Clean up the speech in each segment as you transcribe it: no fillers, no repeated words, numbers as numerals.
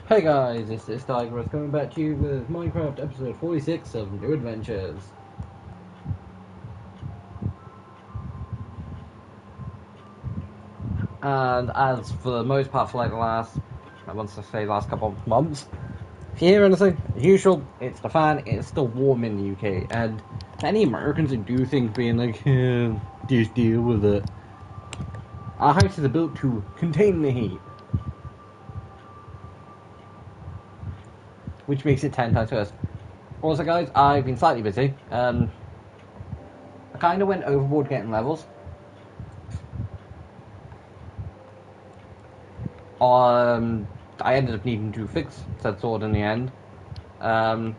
Hey guys, this is Tigress coming back to you with Minecraft episode 46 of New Adventures. And as for the most part for like the last, I want to say last couple of months, if you hear anything, as usual, it's the fan, it's still warm in the UK, and any Americans who do things being like, just deal with it. Our houses are built to contain the heat, which makes it 10 times worse. Also guys, I've been slightly busy. I kind of went overboard getting levels. I ended up needing to fix said sword in the end. I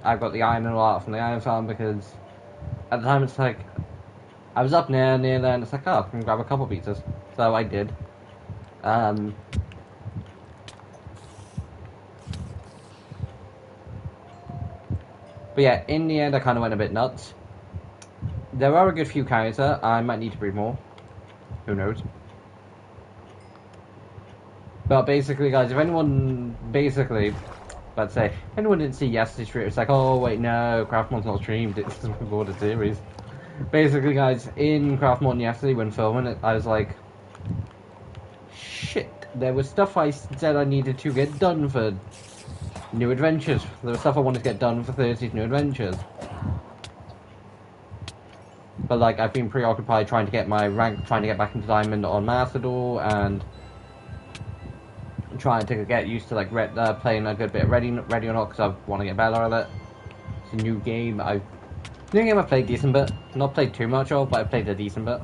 got the iron and art from the iron farm because at the time it's like I was up near there and it's like, oh, I can grab a couple pieces. So I did. But yeah, in the end I kind of went a bit nuts. There are a good few characters. I might need to breed more. Who knows? But basically, guys, if anyone, let's say, anyone didn't see yesterday's stream, it's like, oh, wait, no, Craftmon's not streamed, it's a recorded series. Basically, guys, in Craftmon yesterday, when filming it, I was like, shit, there was stuff I said I needed to get done for New Adventures. There was stuff I wanted to get done for Thursday's New Adventures. But, like, I've been preoccupied trying to get my rank, trying to get back into Diamond on Matador, and trying to get used to like playing a good bit of Ready or Not because I want to get better at it. It's a new game. I've played a decent bit. Not played too much of, but I've played a decent bit.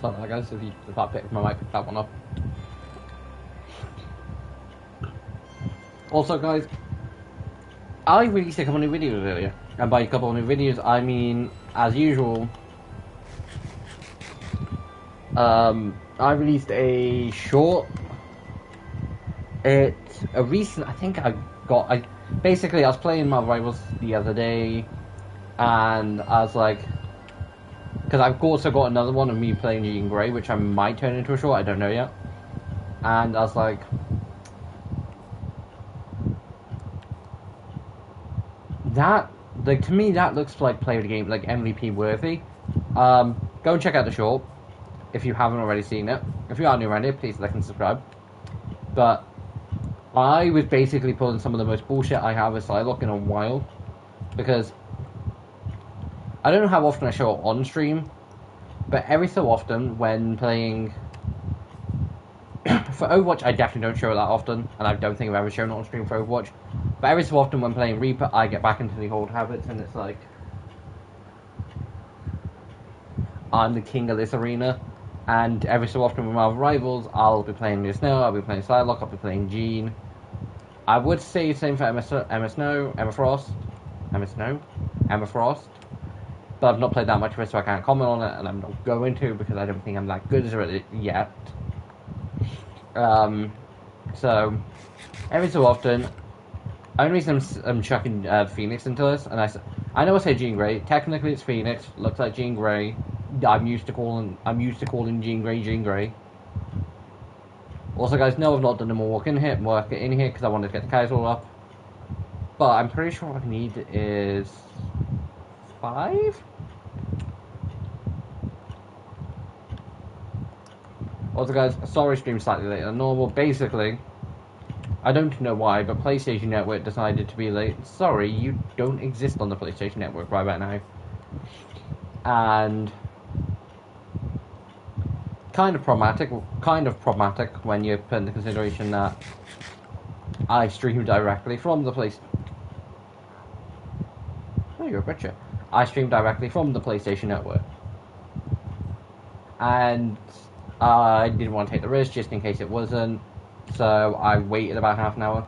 Sorry, guys, if I pick my mic, pick that one up. Also, guys, I released a couple of new videos earlier, and by a couple of new videos, I mean, as usual, I released a short. It's a recent. I think basically I was playing Marvel Rivals the other day, and I was like, because I've also got another one of me playing Jean Grey, which I might turn into a short. I don't know yet. And I was like, to me that looks like play of the game, like MVP worthy. Go and check out the short if you haven't already seen it. If you are new around here, please like and subscribe. But I was basically pulling some of the most bullshit I have with Psylocke in a while, because I don't know how often I show it on stream, but every so often when playing for Overwatch, I definitely don't show it that often, and I don't think I've ever shown it on stream for Overwatch. But every so often when playing Reaper, I get back into the old habits, and it's like, I'm the king of this arena. And every so often with Marvel Rivals, I'll be playing Miss Snow, I'll be playing Psylocke, I'll be playing Jean. I would say the same for Emma Frost. But I've not played that much of it, so I can't comment on it, and I'm not going to, because I don't think I'm that good at it yet. So, every so often, only reason I'm chucking Phoenix into this, and I know I say Jean Grey, technically it's Phoenix, looks like Jean Grey. I'm used to calling Jean Grey. Also, guys, no, I've not done a more work in here because I wanted to get the cows all up. But I'm pretty sure what I need is 5. Also, guys, sorry, stream slightly later than normal. Basically, I don't know why, but PlayStation Network decided to be late. Sorry, you don't exist on the PlayStation Network right about now. And kind of problematic when you put into consideration that I stream directly from the place. Oh, you're a butcher. I stream directly from the PlayStation Network, and I didn't want to take the risk just in case it wasn't, so I waited about half an hour.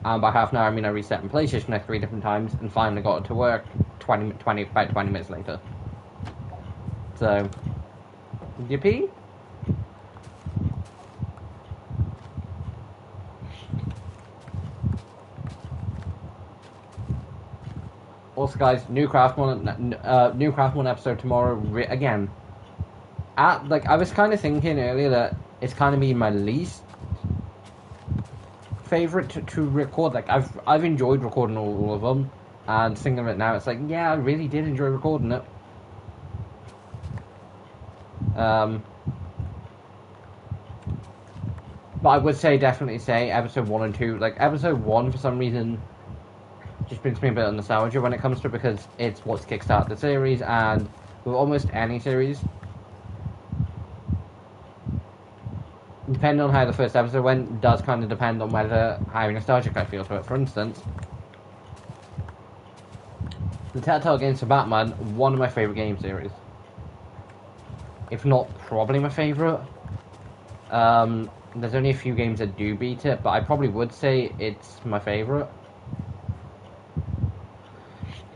And by half an hour, I mean I reset my PlayStation Network 3 different times and finally got it to work about 20 minutes later. So, yippee. Also, guys, new Craftmon episode tomorrow. Again, I was kind of thinking earlier that it's kind of been my least favorite to record. Like, I've enjoyed recording all of them, and thinking of it now, it's like, yeah, I really did enjoy recording it. But I would definitely say episode 1 and 2. Like, episode 1, for some reason, just brings me a bit of nostalgia when it comes to it, because it's what's kickstarted the series, and with almost any series, depending on how the first episode went, does kind of depend on how nostalgic I feel to it. For instance, the Telltale games for Batman, one of my favourite game series. If not probably my favourite. There's only a few games that do beat it, but I probably would say it's my favourite.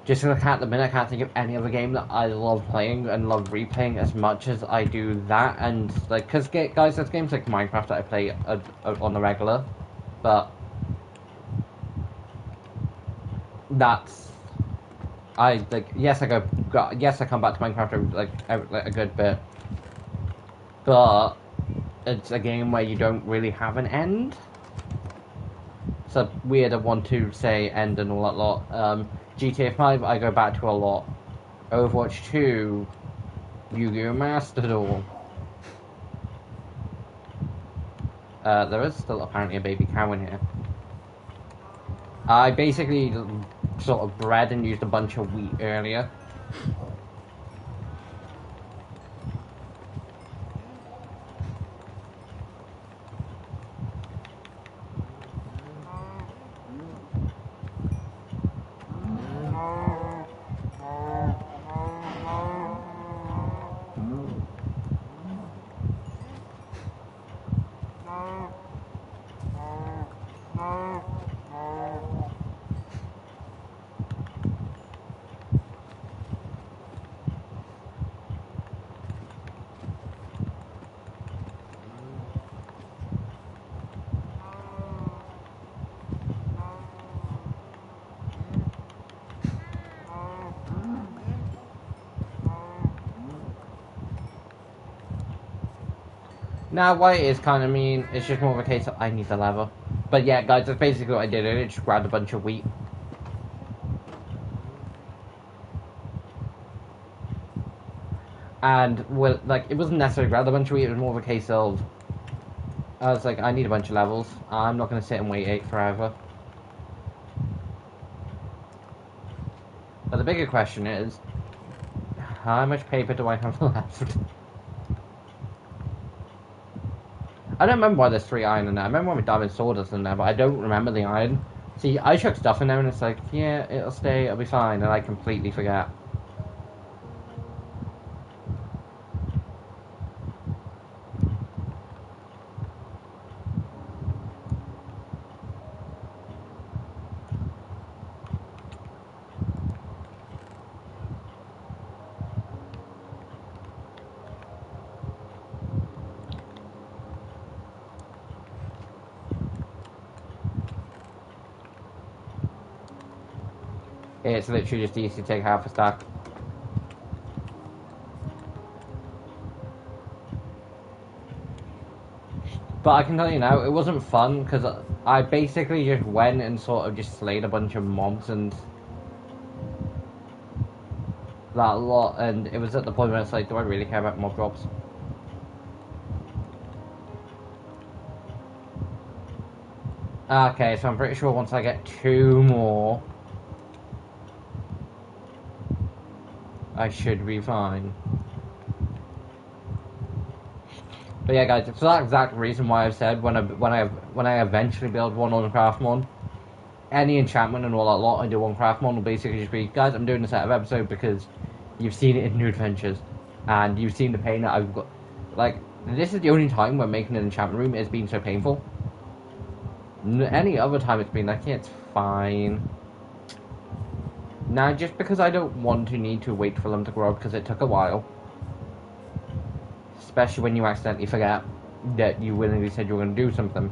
Just at the minute, I can't think of any other game that I love playing and love replaying as much as I do that. And, like, because, guys, there's games like Minecraft that I play on the regular, but that's... yes, I come back to Minecraft, a good bit, but it's a game where you don't really have an end. It's a weird one to say end and all that lot. GTA 5 I go back to a lot. Overwatch 2, Yu-Gi-Oh! Master Duel. There is still apparently a baby cow in here. I basically sort of bred and used a bunch of wheat earlier. Now, why it is kind of mean, it's just more of a case of I need the leather. But yeah, guys, that's basically what I did earlier, just grabbed a bunch of wheat. And, well, like, it wasn't necessarily grab a bunch of wheat, it was more of a case of... I was like, I need a bunch of levels. I'm not going to sit and wait forever. But the bigger question is, how much paper do I have left? I don't remember why there's 3 iron in there. I remember why my diamond sword is in there, but I don't remember the iron. See, I chuck stuff in there and it's like, yeah, it'll stay, it'll be fine, and I completely forget. It's literally just easy to take half a stack. But I can tell you now, it wasn't fun, because I basically just went and sort of just slayed a bunch of mobs and that lot, and it was at the point where it's like, do I really care about mob drops? Okay, so I'm pretty sure once I get 2 more, I should be fine. But yeah, guys, for that exact reason why I've said when I eventually build one on Craftmon, any enchantment and all that lot I do on Craftmon will basically just be, guys, I'm doing this out of episode because you've seen it in New Adventures, and you've seen the pain that I've got. Like, this is the only time where making an enchantment room has been so painful. Any other time it's been like, yeah, it's fine. Now, just because I don't want to need to wait for them to grow because it took a while. Especially when you accidentally forget that you willingly said you were going to do something.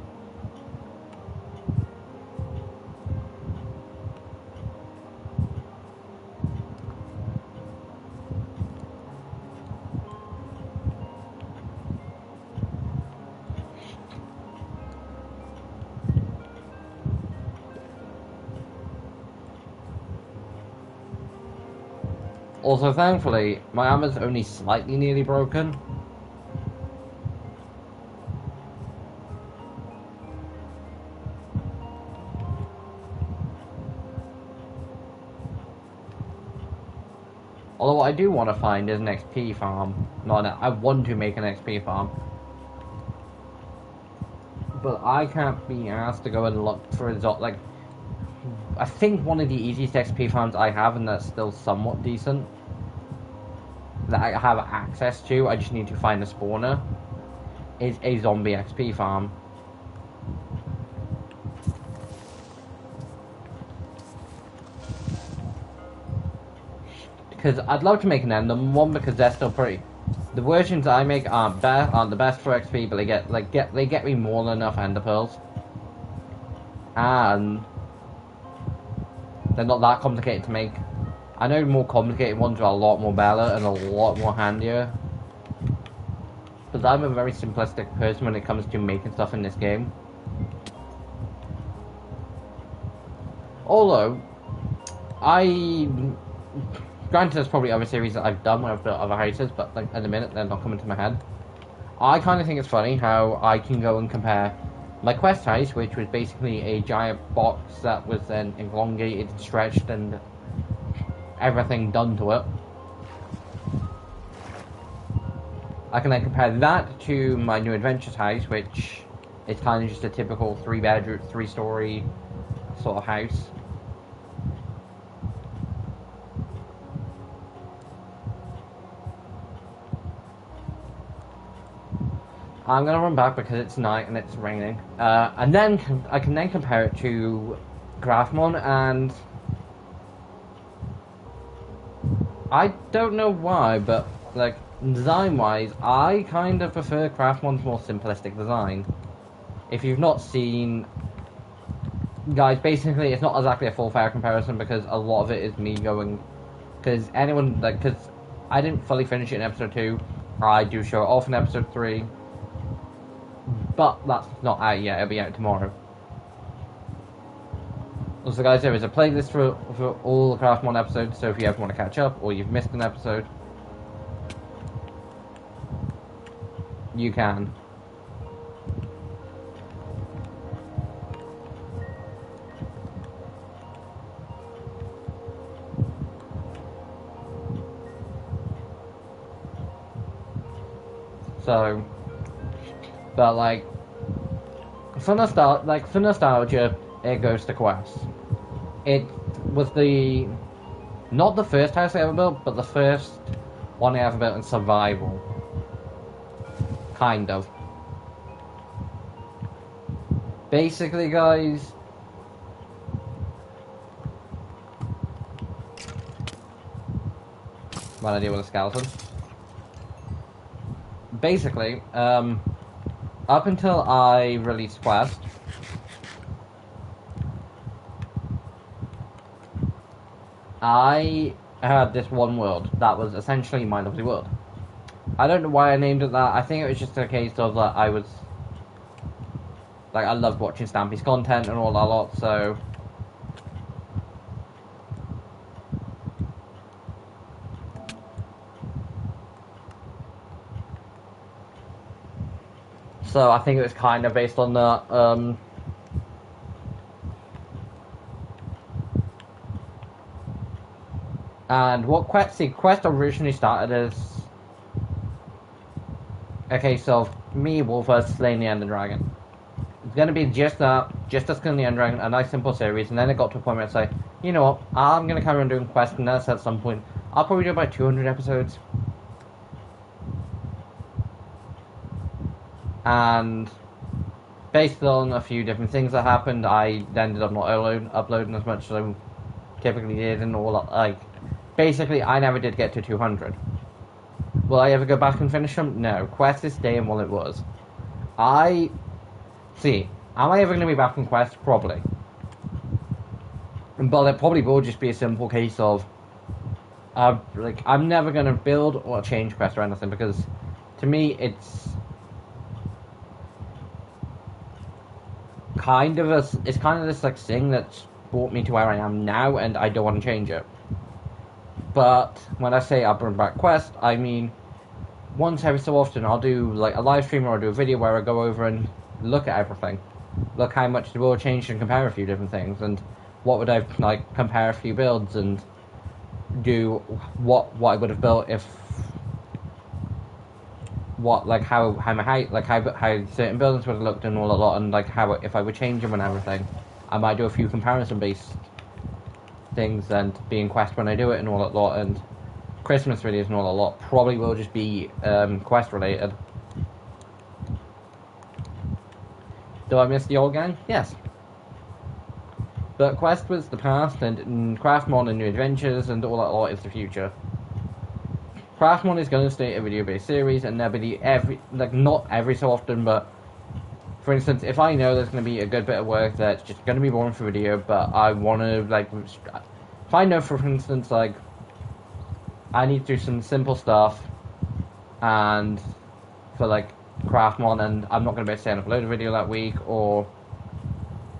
Also, thankfully, my armor's only slightly nearly broken. Although what I do want to find is an XP farm. I want to make an XP farm. But I can't be asked to go and look for a like... I think one of the easiest XP farms I have, and that's still somewhat decent, that I have access to, I just need to find a spawner, is a zombie XP farm. Because I'd love to make an Enderman one, because they're still pretty... The versions I make aren't the best for XP, but they get me more than enough Ender Pearls. And they're not that complicated to make. I know more complicated ones are a lot more better and a lot more handier. But I'm a very simplistic person when it comes to making stuff in this game. Although, granted, there's probably other series that I've done where I've built other houses, but like in a minute they're not coming to my head. I kind of think it's funny how I can go and compare my quest house, which was basically a giant box that was then elongated, stretched, and everything done to it. I can then compare that to my New Adventures house, which is kind of just a typical 3-bedroom, 3-story sort of house. I'm gonna run back because it's night and it's raining, and then I can then compare it to Craftmon, and I don't know why, but like design-wise, I kind of prefer Craftmon's more simplistic design. If you've not seen, guys, basically it's not exactly a full fair comparison because a lot of it is me going, because I didn't fully finish it in episode 2. I do show it off in episode 3. But that's not out yet, it'll be out tomorrow. Also guys, there is a playlist for all the Craftmon episodes, so if you ever want to catch up, or you've missed an episode, you can. So, but like, for nostalgia, it goes to Quest. It was not the first house I ever built, but the first one I ever built in survival. Kind of. Basically, guys, when I deal with a skeleton. Basically, up until I released Quest, I had this one world that was essentially my lovely world. I don't know why I named it that. I think it was just a case of that I loved watching Stampy's content and all that lot, so I think it was kind of based on that. And what Quest originally started as a case of me, Wolfus, slaying the Ender Dragon. It's going to be just that, just us killing the Ender Dragon, a nice simple series, and then it got to a point where it's like, you know what, I'm going to carry on doing Quest, and that's at some point. I'll probably do about 200 episodes. And based on a few different things that happened, I ended up not uploading as much as I typically did, and all that. Like, basically, I never did get to 200. Will I ever go back and finish them? No. Quest is staying while it was. Am I ever going to be back on Quest? Probably. But it probably will just be a simple case of, I'm never going to build or change Quest or anything, because to me, it's kind of this like thing that's brought me to where I am now, and I don't want to change it. But when I say I'll bring back Quest, I mean once every so often I'll do like a live stream or I'll do a video where I go over and look at everything, look how much the world changed and compare a few different things, and what would I like compare a few builds and do what I would have built if what like how my height like how certain buildings would have looked and all a lot, and like how if I would change them and everything. I might do a few comparison based things and be in Quest when I do it and all that lot, and Christmas videos and all that lot probably will just be Quest related. Do I miss the old gang? Yes. But Quest was the past, and Craftmon and New Adventures and all that lot is the future. Craftmon is going to stay a video-based series, and there'll be not every so often, but for instance, if I know there's going to be a good bit of work that's just going to be boring for video, but I want to like, if I know for instance like I need to do some simple stuff, and for like Craftmon, and I'm not going to be able to stand up upload a video that week or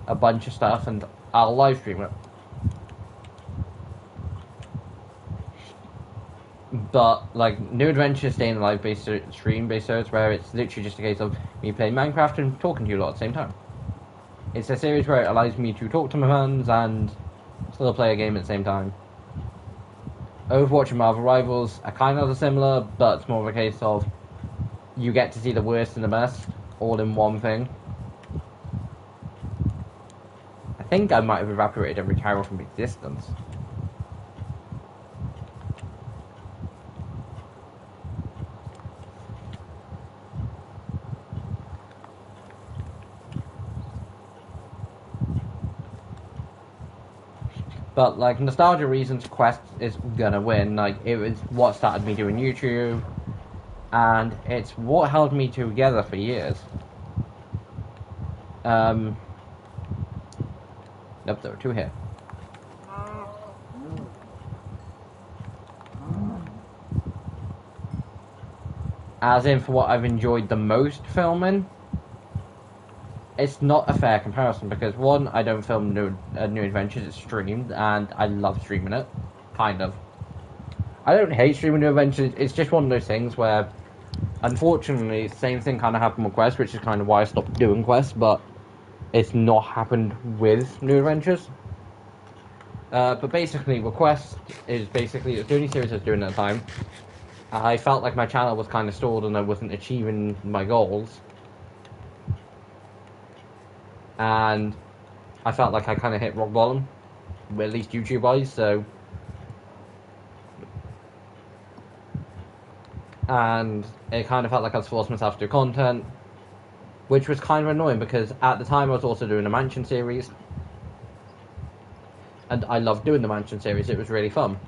a bunch of stuff, and I'll live stream it. But like New Adventures stay in live based stream based series where it's literally just a case of me playing Minecraft and talking to you a lot at the same time. It's a series where it allows me to talk to my fans and still play a game at the same time. Overwatch and Marvel Rivals are kind of similar, but it's more of a case of you get to see the worst and the best all in one thing. I think I might have evaporated every tower from existence. But like nostalgia reasons, Quest is gonna win. Like it was what started me doing YouTube, and it's what held me together for years. Nope, there were two here. As in for what I've enjoyed the most filming, it's not a fair comparison because one, I don't film New Adventures, it's streamed, and I love streaming it, kind of. I don't hate streaming New Adventures, it's just one of those things where, unfortunately, the same thing kind of happened with Quest, which is kind of why I stopped doing Quest, but it's not happened with New Adventures. But basically, with Quest is basically, it's the only series I was doing at the time. I felt like my channel was kind of stalled and I wasn't achieving my goals. And I felt like I kind of hit rock bottom, at least YouTube-wise, so... And it kind of felt like I was forcing myself to do content, which was kind of annoying because at the time I was also doing a Mansion series. And I loved doing the Mansion series, it was really fun.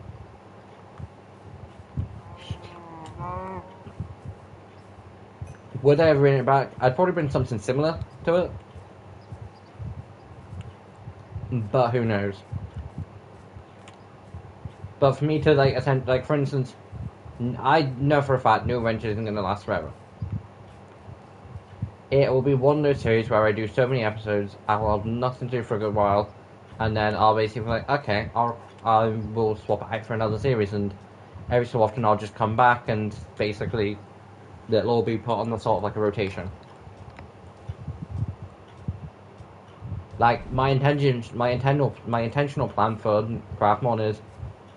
Would I ever bring it back? I'd probably bring something similar to it. But who knows? But for me to like attend, like for instance, I know for a fact New Adventures isn't going to last forever. It will be one of those series where I do so many episodes, I will have nothing to do for a good while, and then I'll basically be like, okay, I will swap it out for another series, and every so often I'll just come back and basically it'll all be put on the sort of like a rotation. Like my intentional plan for Craftmon is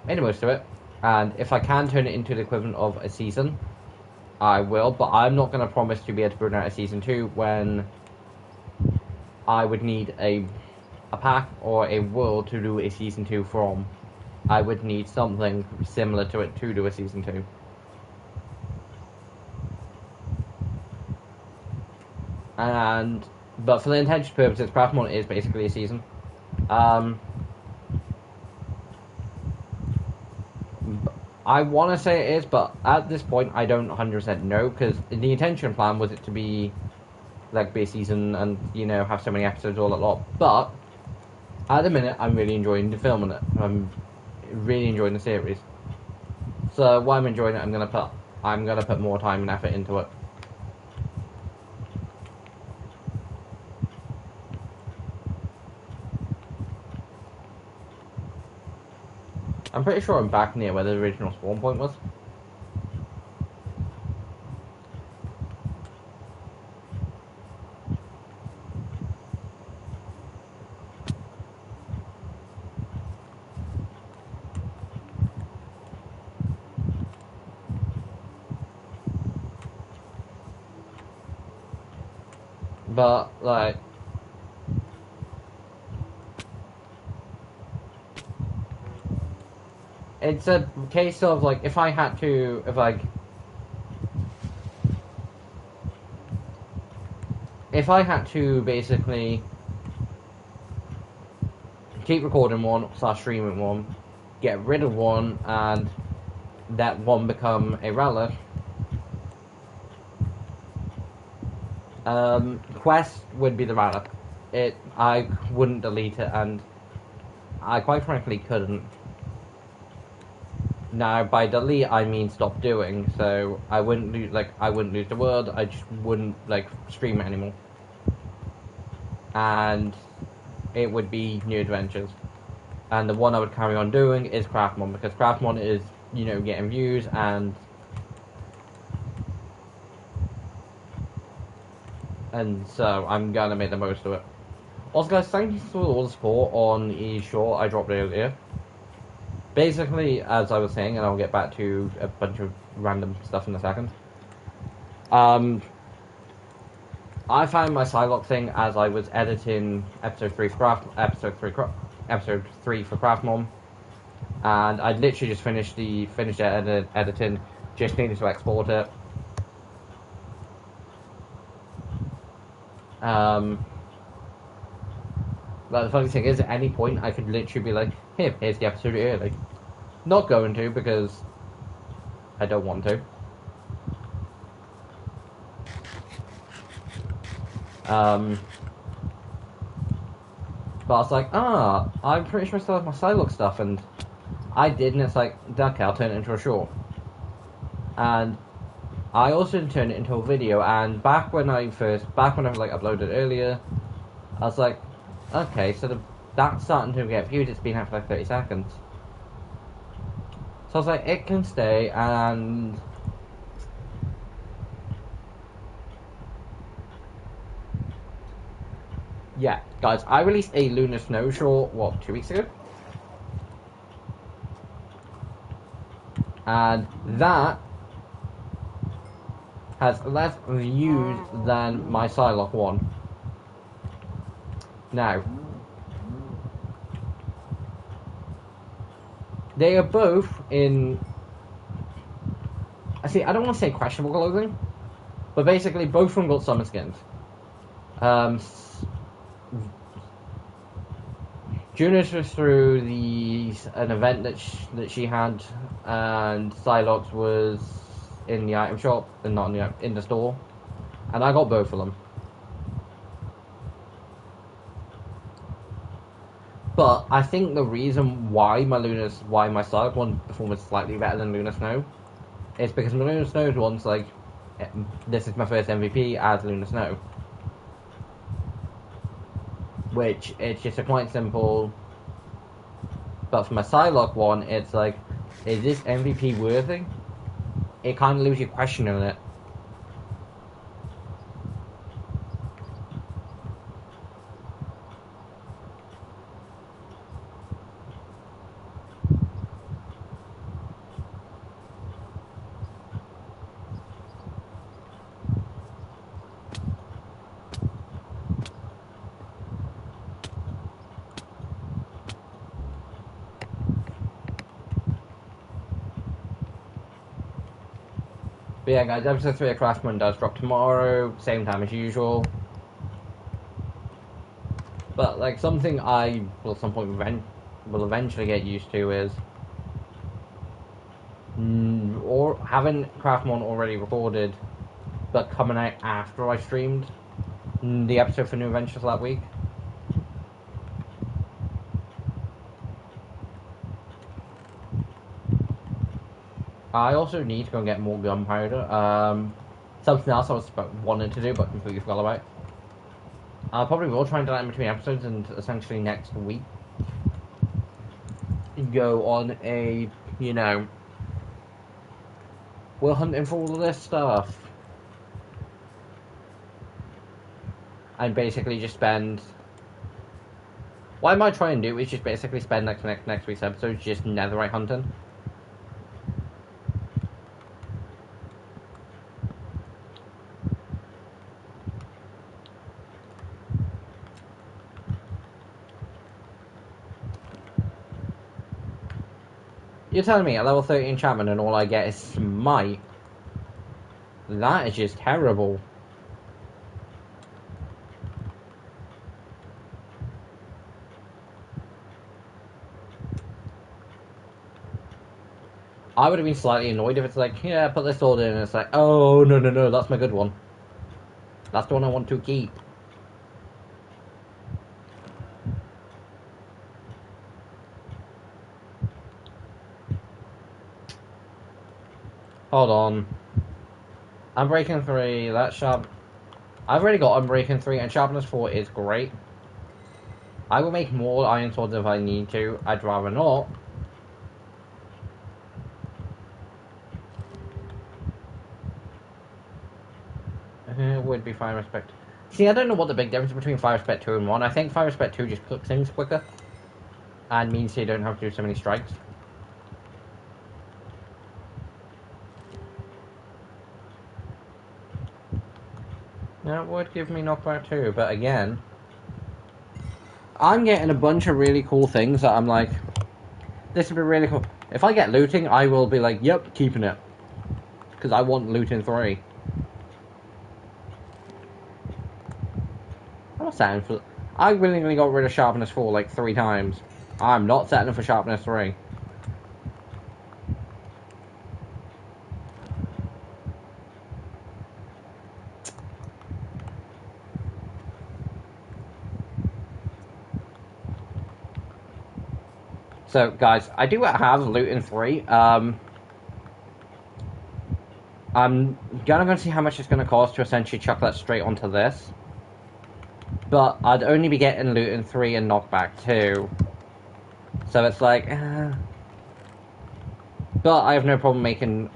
make the most of it, and if I can turn it into the equivalent of a season, I will. But I'm not going to promise to be able to bring out a season 2 when I would need a pack or a world to do a season 2 from. I would need something similar to it to do a season 2. But for the intention purposes, Craftmon is basically a season. I want to say it is, but at this point I don't 100% know, because the intention plan was it to be like be a season and, you know, have so many episodes all a lot. But at the minute I'm really enjoying the filming it. I'm really enjoying the series. So while I'm enjoying it, I'm gonna put more time and effort into it. I'm pretty sure I'm back near where the original spawn point was. But, like, it's a case of, like, if I had to, if I had to basically keep recording one, start streaming one, get rid of one, and that one become a relic, Quest would be the relic. I wouldn't delete it, and I quite frankly couldn't. Now, by delete, I mean stop doing. So I wouldn't lose the world. I just wouldn't stream it anymore, and it would be New Adventures. And the one I would carry on doing is Craftmon, because Craftmon is getting views, and so I'm gonna make the most of it. Also, guys, thank you for all the support on the short I dropped earlier. Basically, as I was saying, and I'll get back to a bunch of random stuff in a second. I found my Psylocke thing as I was editing episode 3 for Craftmon, and I'd literally just finished editing, just needed to export it. But the funny thing is, at any point, I could literally be like, here's the episode early. Not going to, because I don't want to. But I was like, I'm pretty sure I still have my Psylocke stuff, and I did, and it's like, okay, I'll turn it into a short. And I also turned it into a video, and back when I uploaded earlier, I was like, okay, so that's starting to get views. It's been out for like 30 seconds. So I was like, it can stay, and yeah, guys, I released a Lunar Snow short, 2 weeks ago? And that has less views than my Psylocke one. Now, they are both in... I don't want to say questionable clothing, but basically both of them got summon skins. Junos was through an event that she had, and Psylocke's was in the item shop, and not in the store, and I got both of them. But I think the reason why my Psylocke one performance is slightly better than Lunar Snow is because my Lunar Snow's one's like, this is my first MVP as Lunar Snow. Which, it's just a quite simple... But for my Psylocke one, it's like, is this MVP worthy? It kind of leaves you questioning it. But yeah, guys, episode 3 of Craftmon does drop tomorrow, same time as usual. But like, something I will at some point will eventually get used to is or having Craftmon already recorded, but coming out after I streamed the episode for New Adventures that week. I also need to go and get more gunpowder. Something else I was wanting to do but completely forgot about. I probably will try and do that in between episodes and essentially next week. go on a, you know, we're hunting for all of this stuff. And basically just spend... What I might try and do is just basically spend next week's episode just netherite hunting. You're telling me at level 30 enchantment and all I get is smite? That is just terrible. I would have been slightly annoyed if it's like, yeah, put this sword in, and it's like, oh, no, that's my good one. That's the one I want to keep. Hold on. Unbreaking 3, that's sharp. I've already got Unbreaking 3, and Sharpness 4 is great. I will make more iron swords if I need to. I'd rather not. Would be Fire Respect. See, I don't know what the big difference between Fire Respect 2 and 1. I think Fire Respect 2 just cooks things quicker. And means you don't have to do so many strikes. That would give me knockback too, but again, I'm getting a bunch of really cool things that I'm like, this would be really cool. If I get looting, I will be like, yep, keeping it. Because I want looting 3. I'm not settling for... I willingly got rid of Sharpness 4 like 3 times. I'm not settling for Sharpness 3. So, guys, I do have looting 3. I'm gonna see how much it's gonna cost to essentially chuck that straight onto this. But I'd only be getting looting 3 and knockback 2. So it's like, but I have no problem making...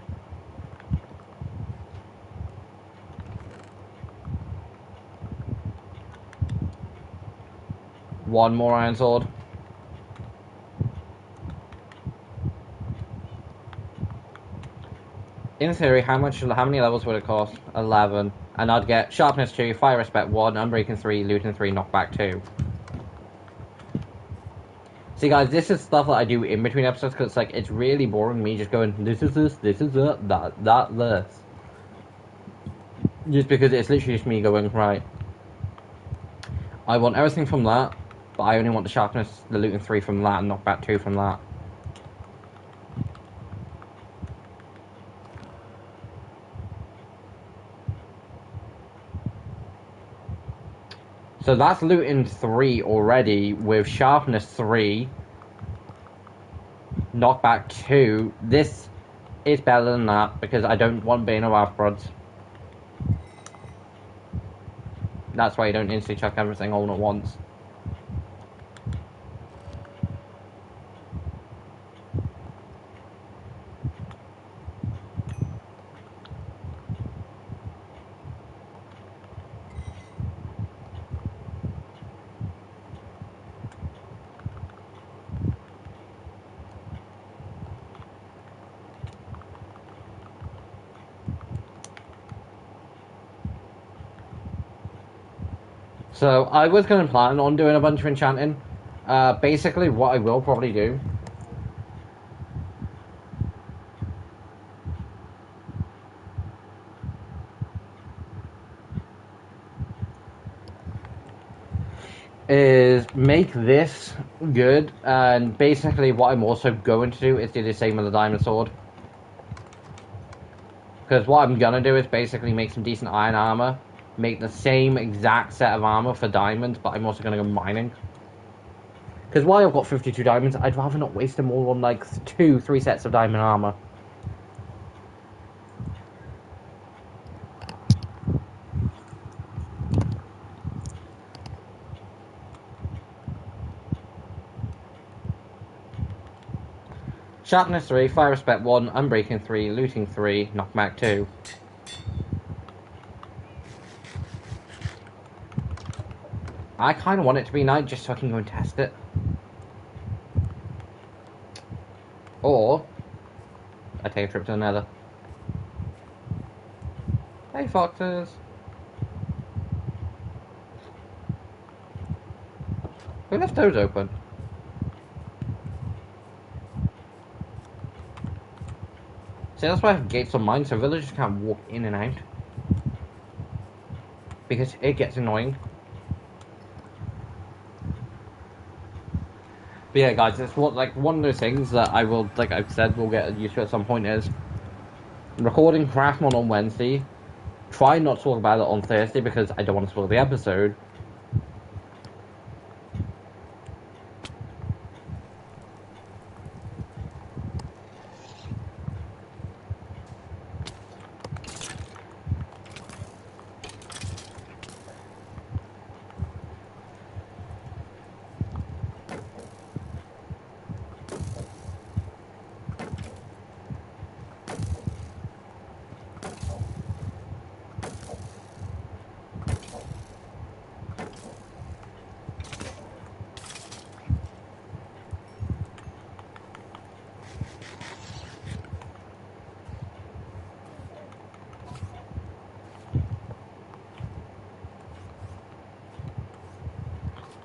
one more iron sword. In theory, how many levels would it cost? 11. And I'd get Sharpness 2, Fire Respect 1, Unbreaking 3, Looting 3, Knockback 2. See guys, this is stuff that I do in between episodes because it's like, it's really boring me just going, this is this. Just because it's literally just me going, right, I want everything from that, but I only want the Sharpness, the Looting 3 from that, and Knockback 2 from that. So that's Looting 3 already, with Sharpness 3, Knockback 2. This is better than that, because I don't want Bane of Arthrods. That's why you don't instantly chuck everything all at once. So I was going to plan on doing a bunch of enchanting. Basically, what I will probably do is make this good, and basically what I'm also going to do is do the same with the diamond sword. Because what I'm going to do is basically make some decent iron armor, make the same exact set of armor for diamonds, but I'm also going to go mining. Because while I've got 52 diamonds, I'd rather not waste them all on like 2-3 sets of diamond armor. Sharpness 3, Fire Respect 1, Unbreaking 3, Looting 3, Knockback 2. I kind of want it to be night just so I can go and test it. Or, I take a trip to the Nether. Hey, foxes. Who left those open? See, that's why I have gates on mine, so villagers can't walk in and out. Because it gets annoying. But yeah, guys, it's one of those things that I will, like I've said, we'll get used to at some point is recording Craftmon on Wednesday. Try not to talk about it on Thursday because I don't want to spoil the episode.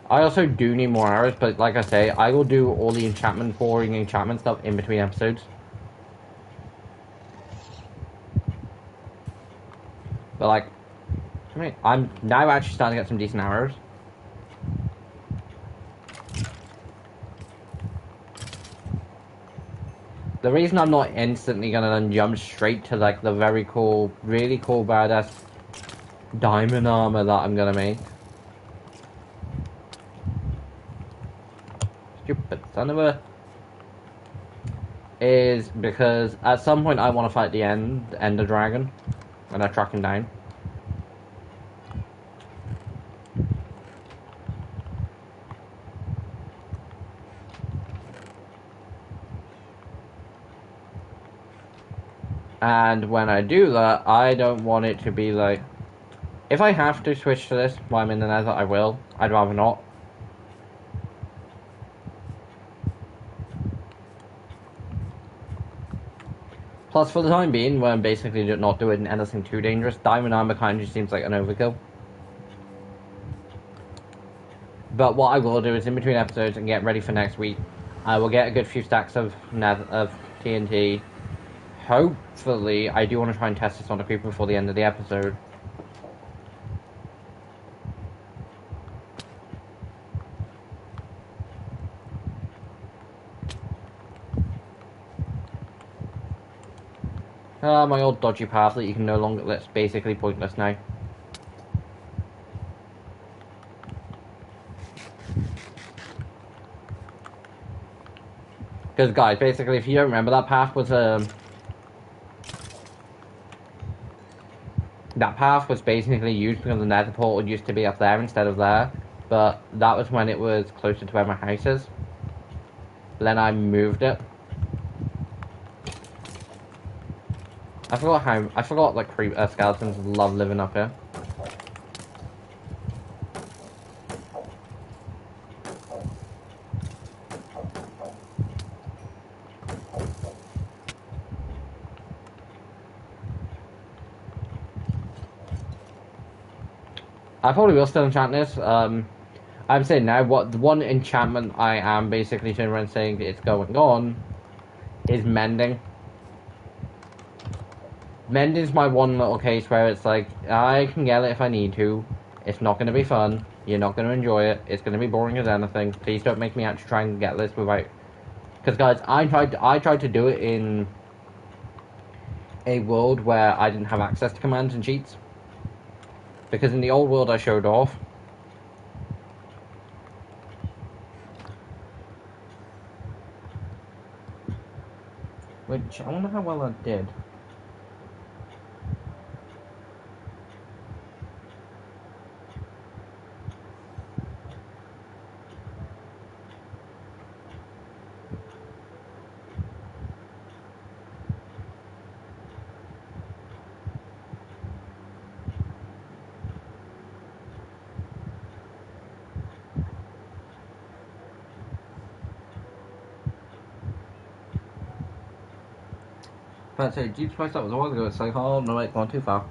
I also do need more arrows, but like I say, I will do all the boring enchantment stuff in between episodes. But like, I mean, I'm now actually starting to get some decent arrows. The reason I'm not instantly gonna then jump straight to like the very cool, really cool badass diamond armor that I'm gonna make. Stupid son of a... Is because at some point I want to fight the Ender Dragon, and I track him down. And when I do that, I don't want it to be like... If I have to switch to this while I'm in the Nether, I will. I'd rather not. Plus, for the time being, when I'm basically not doing anything too dangerous, diamond armor kind of just seems like an overkill. But what I will do is, in between episodes and get ready for next week, I will get a good few stacks of TNT. Hopefully, I do want to try and test this on the people before the end of the episode. My old dodgy path that you can no longer... That's basically pointless now. Because, guys, basically, if you don't remember, that path was, that path was basically used because the Nether portal used to be up there instead of there. But that was when it was closer to where my house is. Then I moved it. I forgot like skeletons love living up here. I probably will still enchant this. I'm saying now, the one enchantment I am basically turning around saying it's going on is mending. Mending's my one little case where it's like, I can get it if I need to. It's not going to be fun. You're not going to enjoy it. It's going to be boring as anything. Please don't make me actually try and get this without... Because, guys, I tried to do it in a world where I didn't have access to commands and cheats. Because in the old world I showed off. Which, I wonder how well I did. about to say, Jesus Christ, that was a while ago. It's like, oh, no, wait, gone too far.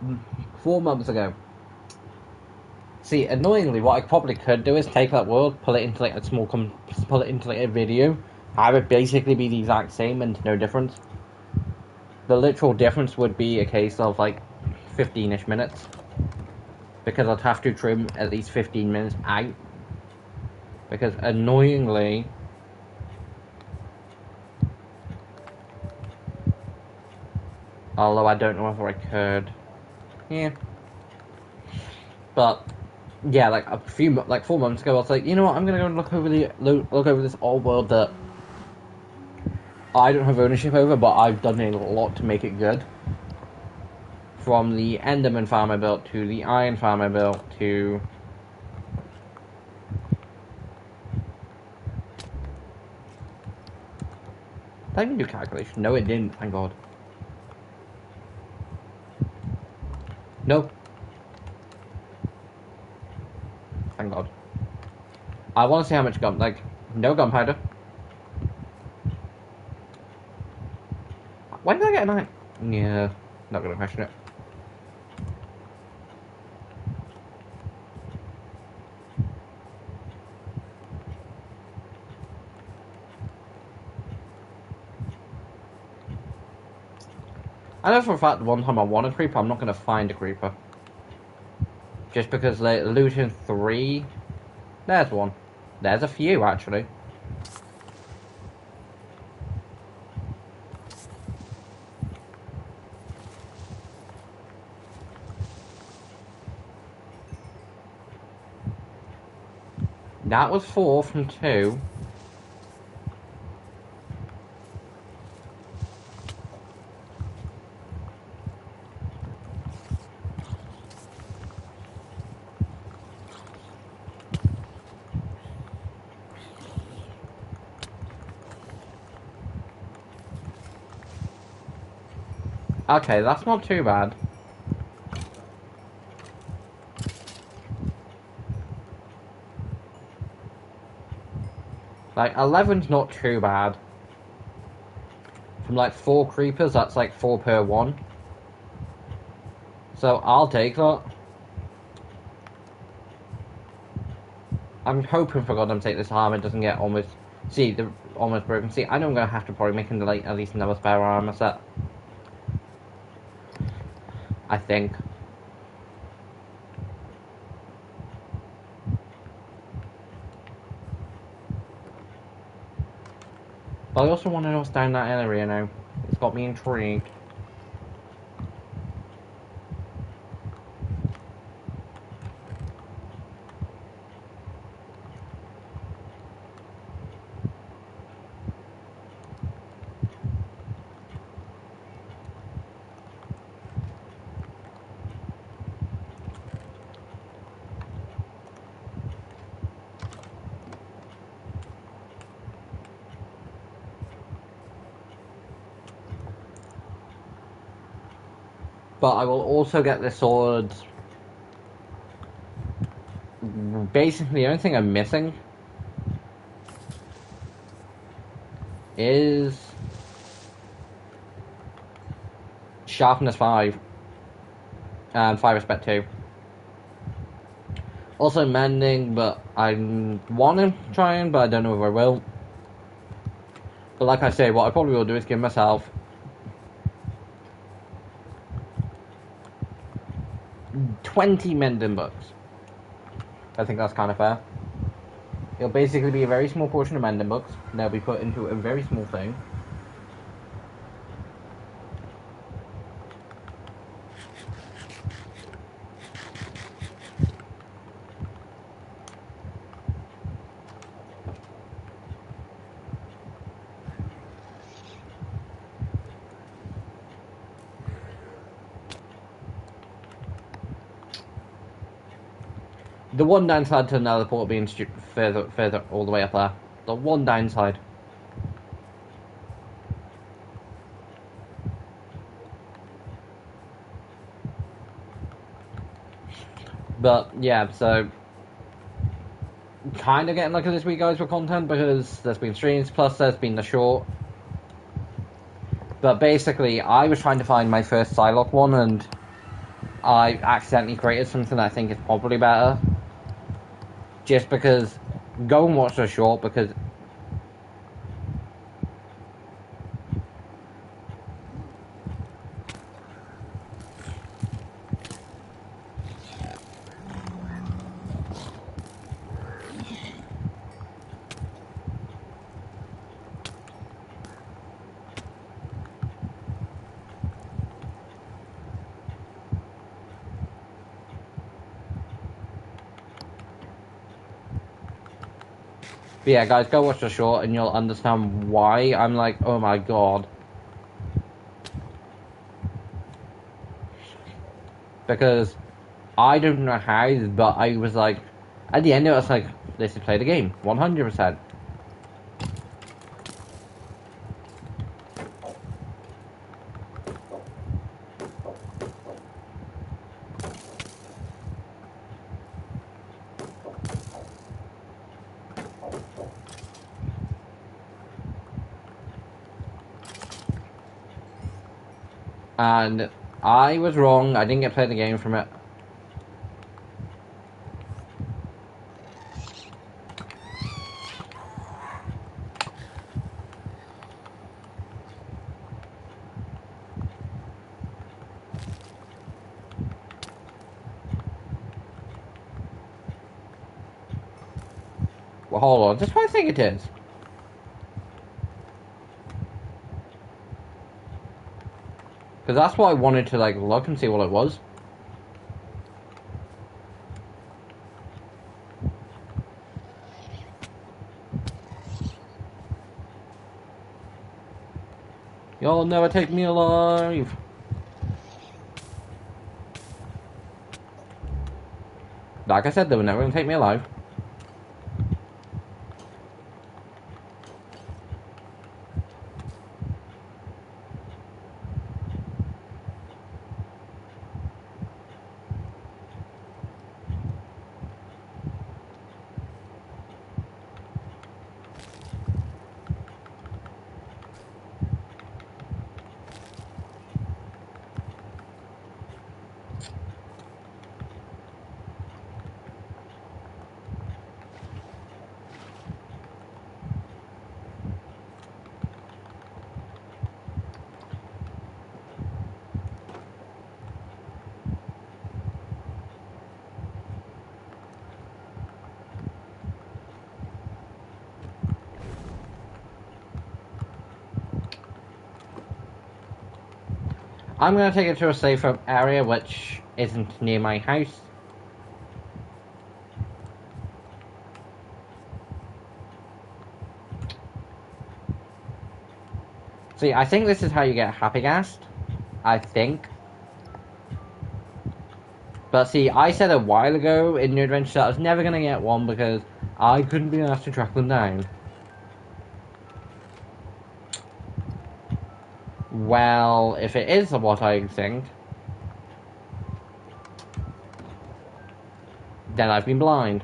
Mm, 4 months ago. See, annoyingly, what I probably could do is take that world, pull it into like a pull it into like a video, have it basically be the exact same and no difference. The literal difference would be a case of like 15-ish minutes, because I'd have to trim at least 15 minutes out. Because annoyingly, although I don't know whether I could, yeah. But yeah, like 4 months ago, I was like, you know what, I'm gonna go and look over this old world that I don't have ownership over, but I've done a lot to make it good. From the Enderman farm I built to the Iron farm I built to did I even do calculation? No, it didn't. Thank God. No. Thank God. I want to see how much no gunpowder. Why did I get a 9? Yeah, not gonna question it. I know for a fact the one time I want a creeper, I'm not gonna find a creeper. Just because they're looting 3. There's one. There's a few actually. That was 4 from 2. Okay, that's not too bad. Like, 11's not too bad. From like 4 creepers, that's like 4 per 1. So, I'll take that. I'm hoping for God's sake this armor doesn't get almost broken. See, I know I'm gonna have to probably make like at least another spare armor set. I think. But I also want to know what's down that area now. It's got me intrigued. But I will also get the sword. Basically, the only thing I'm missing is sharpness 5 and 5 respect 2. Also mending, but I want to try and, but I don't know if I will. But like I say, what I probably will do is give myself 20 mending books. I think that's kind of fair. It'll basically be a very small portion of mending books. They'll be put into a very small thing. The one downside to another port being further all the way up there. The one downside. But yeah, so kind of getting lucky this week, guys, with content because there's been streams, plus there's been the short. But basically, I was trying to find my first Psylocke one, and I accidentally created something I think is probably better. Just because, go and watch the short, because but yeah, guys, go watch the short and you'll understand why I'm like, oh my god. Because I don't know how, but I was like, at the end it was like, let's play the game, 100%. And I was wrong, I didn't get to play the game from it. Well, hold on, just what I think it is. Because that's what I wanted to like look and see what it was. You'll never take me alive. Like I said, they were never gonna take me alive. I'm gonna take it to a safer area which isn't near my house. See, I think this is how you get Happy Ghast. I think. But see, I said a while ago in New Adventure that I was never gonna get one because I couldn't be asked to track them down. Well, if it is what I think, then I've been blind.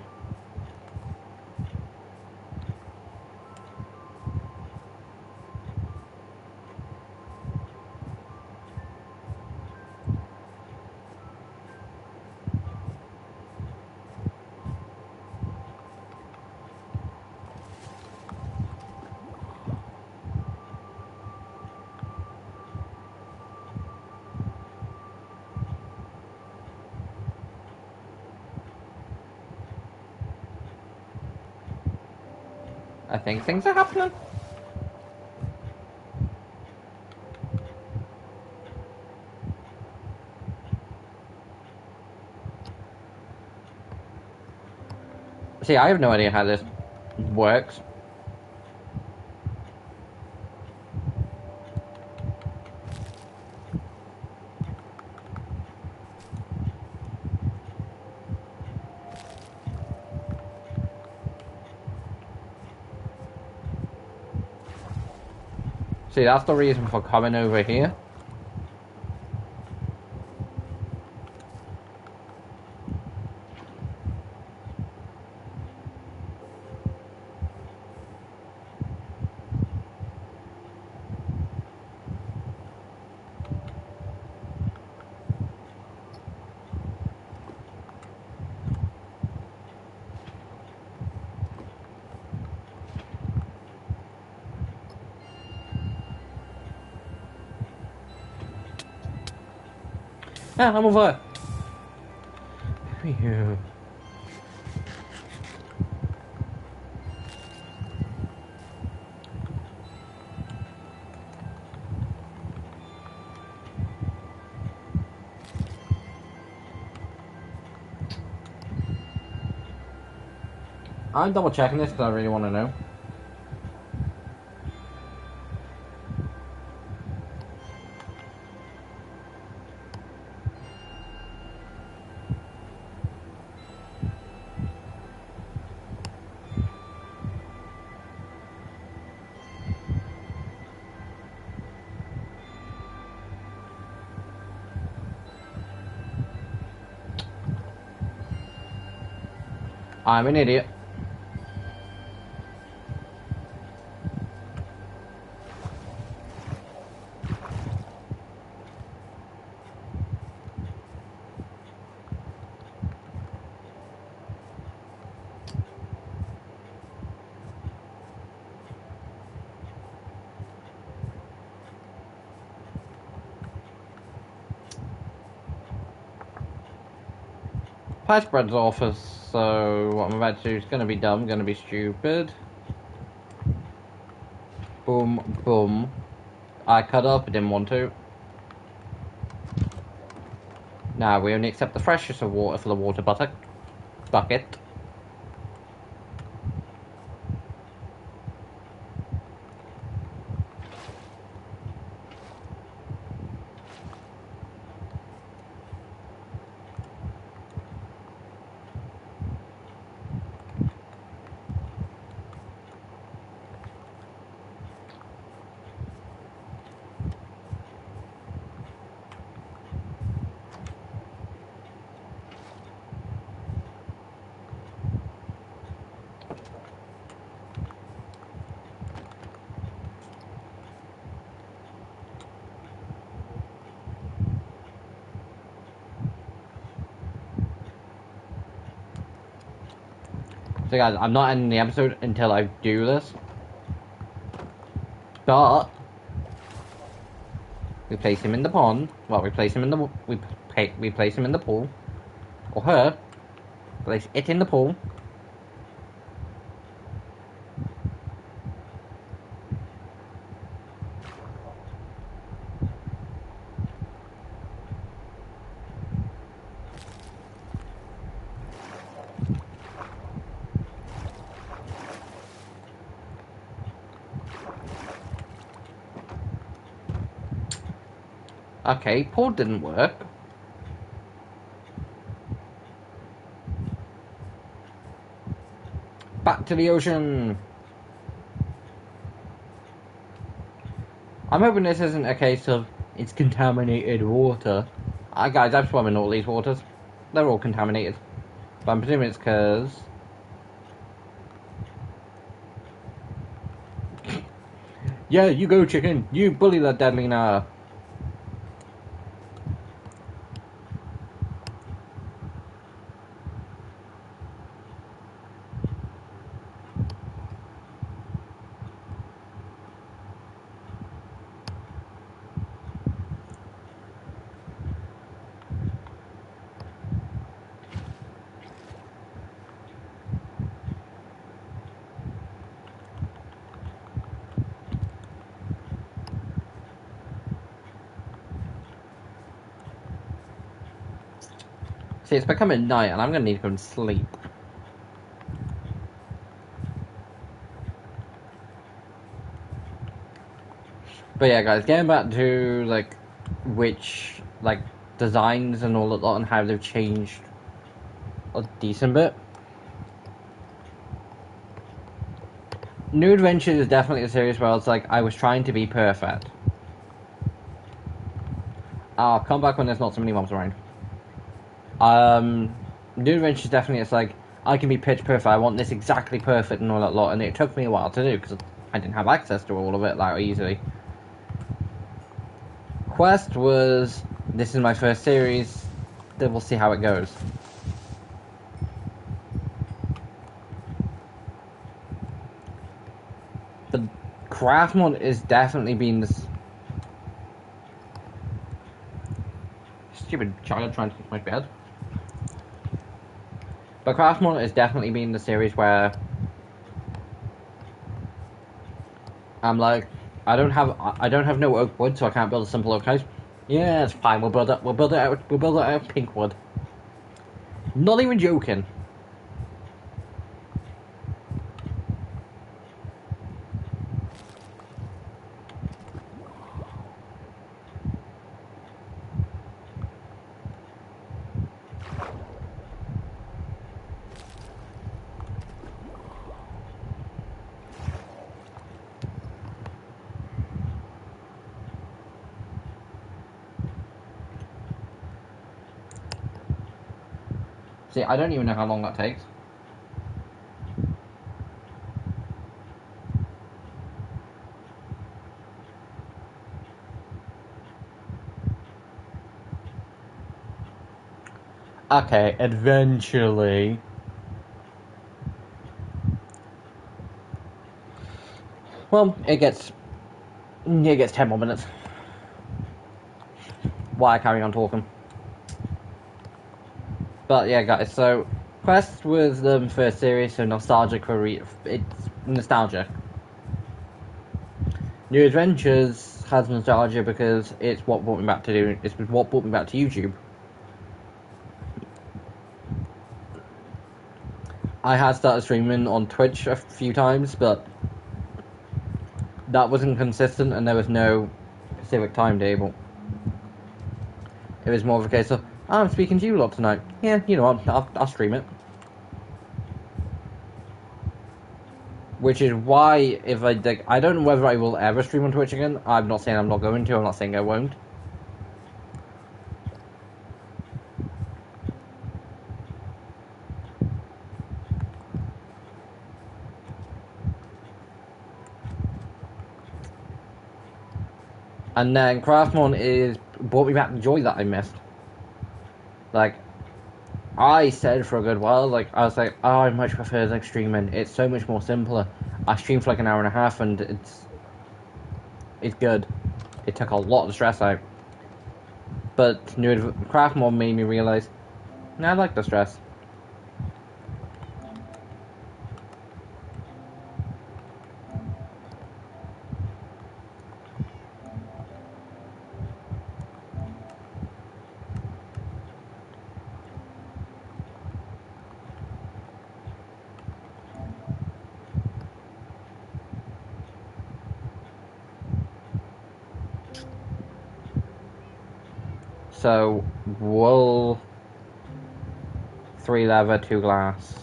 I think things are happening. See, I have no idea how this works. See, that's the reason for coming over here. Ah, I'm on fire. Phew. I'm double checking this because I really want to know. I'm an idiot. Pie spread's office, so what I'm about to do is going to be dumb, going to be stupid. Boom, boom. I cut up, I didn't want to. Now we only accept the freshest of water for the water bucket. So guys, I'm not ending the episode until I do this. But we place him in the pond. Well, we place him in the we place him in the pool, or her. Place it in the pool. Okay, pool didn't work. Back to the ocean. I'm hoping this isn't a case of it's contaminated water. Guys, I've swum in all these waters. They're all contaminated. But I'm presuming it's because... Yeah, you go, chicken. You bully that deadly now. See, it's becoming night and I'm gonna need to go and sleep. But yeah, guys, getting back to, like, which, like, designs and all of that and how they've changed a decent bit. New Adventures is definitely a series where it's like, I was trying to be perfect. I'll come back when there's not so many mobs around. New Adventures definitely, it's like, I can be pitch perfect, I want this exactly perfect and all that lot, and it took me a while to do, because I didn't have access to all of it that easily. Quest was, this is my first series, then we'll see how it goes. But Craft mod is definitely been this... Stupid child trying to fix my bed. But Craftmon has definitely been the series where I'm like, I don't have no oak wood, so I can't build a simple oak house. Yeah, it's fine. We'll build it out of pink wood. Not even joking. See, I don't even know how long that takes. Okay, eventually. Well, it gets 10 more minutes. Why I carry on talking? But yeah, guys. So, Quest was the first series, so nostalgic for it's nostalgia. New Adventures has nostalgia because it's what brought me back to doing. It's what brought me back to YouTube. I had started streaming on Twitch a few times, but that wasn't consistent, and there was no specific timetable. It was more of a case of, oh, I'm speaking to you a lot tonight. Yeah, you know what? I'll stream it. Which is why, if I don't know whether I will ever stream on Twitch again. I'm not saying I'm not going to. I'm not saying I won't. And then Craftmon brought me back the joy that I missed. Like, I said for a good while, like, I was like, oh, I much prefer like streaming. It's so much more simpler. I stream for like an hour and a half, and it's good. It took a lot of the stress out. But Craftmon made me realize, I like the stress. So, wool, 3 leather, 2 glass.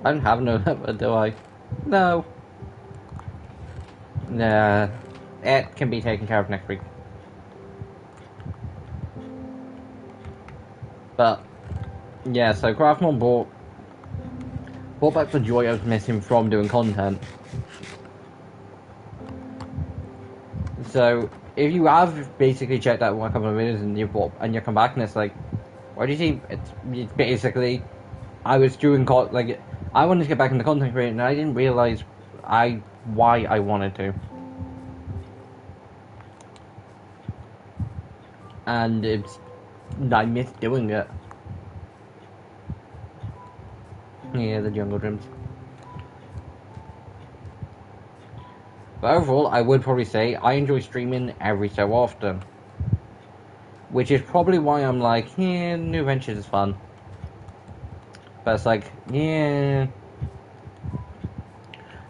I don't have no leather, do I? No. Nah. It can be taken care of next week. But, yeah, so Craftmon brought back the joy I was missing from doing content. So, if you have basically checked out one couple of videos and you come back and it's like, what do you see? It's basically, I was doing I wanted to get back into content creating, and I didn't realize why I wanted to, and I missed doing it. Yeah, the jungle dreams. But overall, I would probably say I enjoy streaming every so often. Which is probably why I'm like, yeah, New Ventures is fun. But it's like, yeah.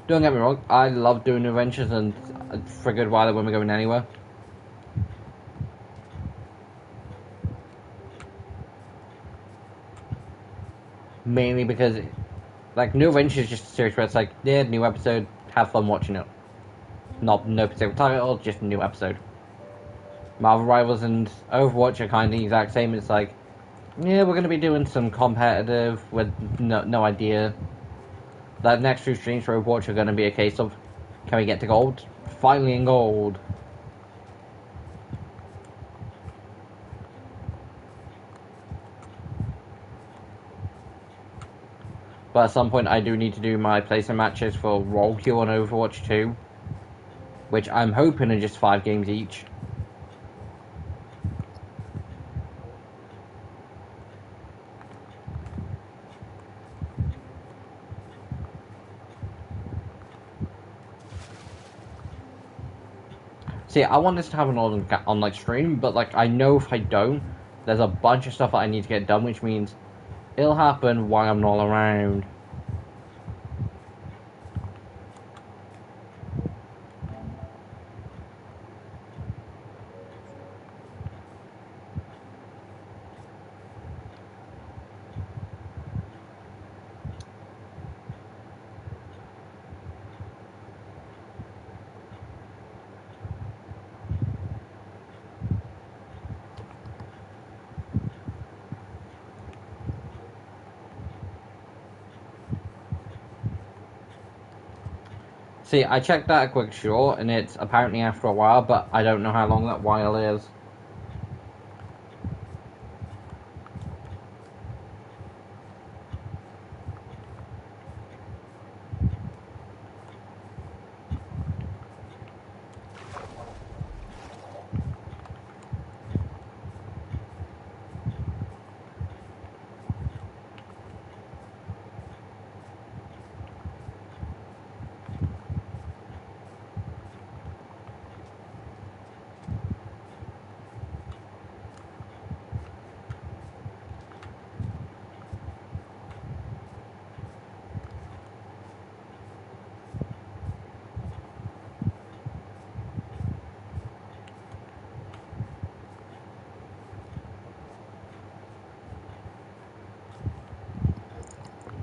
Don't get me wrong, I love doing New Ventures, and for a good while when we're going anywhere. Mainly because, like, New Ventures is just a series where it's like, yeah, new episode, have fun watching it. No particular title, just a new episode. Marvel Rivals and Overwatch are kind of the exact same. It's like, yeah, we're going to be doing some competitive with no idea. That next few streams for Overwatch are going to be a case of, can we get to gold? Finally in gold. But at some point, I do need to do my placement matches for Roll Queue on Overwatch 2, which I'm hoping are just 5 games each. See, I want this to happen on like stream, but like I know if I don't, there's a bunch of stuff that I need to get done, which means it'll happen while I'm not around. See, I checked that a quick short, and it's apparently after a while, but I don't know how long that while is.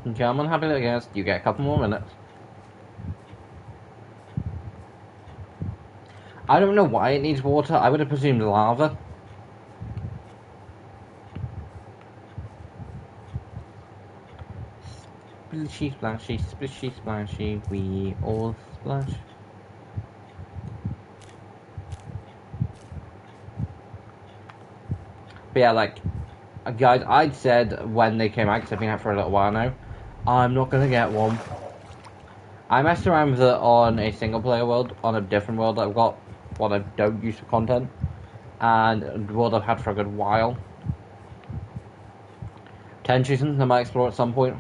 Okay, I'm unhappy that guess you get a couple more minutes. I don't know why it needs water. I would have presumed lava. Splishy splashy, splishy splashy, we all splash. But yeah, like, guys, I'd said when they came out, because I've been out for a little while now, I'm not gonna get one. I messed around with it on a single player world, on a different world that I've got, what I don't use for content, and the world I've had for a good while. Tension, I might explore at some point.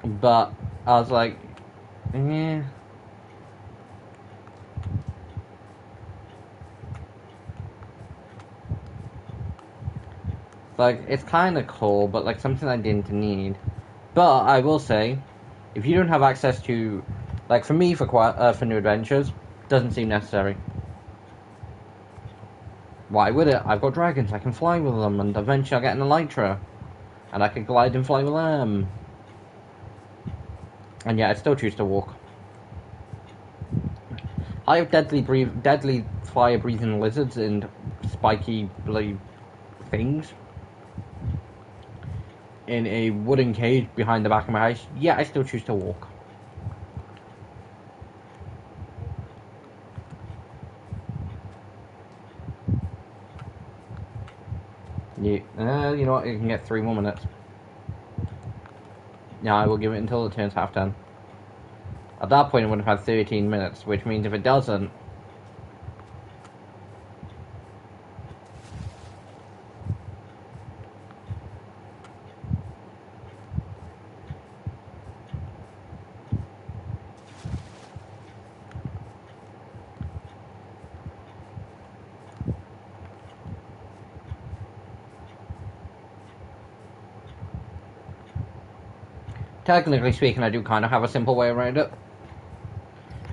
But I was like, yeah. Like, it's kind of cool, but like something I didn't need. But I will say, if you don't have access to, like for me, for New Adventures, doesn't seem necessary. Why would it? I've got dragons, I can fly with them, and eventually I'll get an Elytra, and I can glide and fly with them. And yeah, I still choose to walk. I have deadly fire-breathing lizards and spiky bloody things in a wooden cage behind the back of my house. Yeah, I still choose to walk. Yeah, you know what? You can get 3 more minutes. Yeah, I will give it until it turns 10:30. At that point, it would have had 13 minutes, which means if it doesn't, technically speaking, I do kind of have a simple way around it.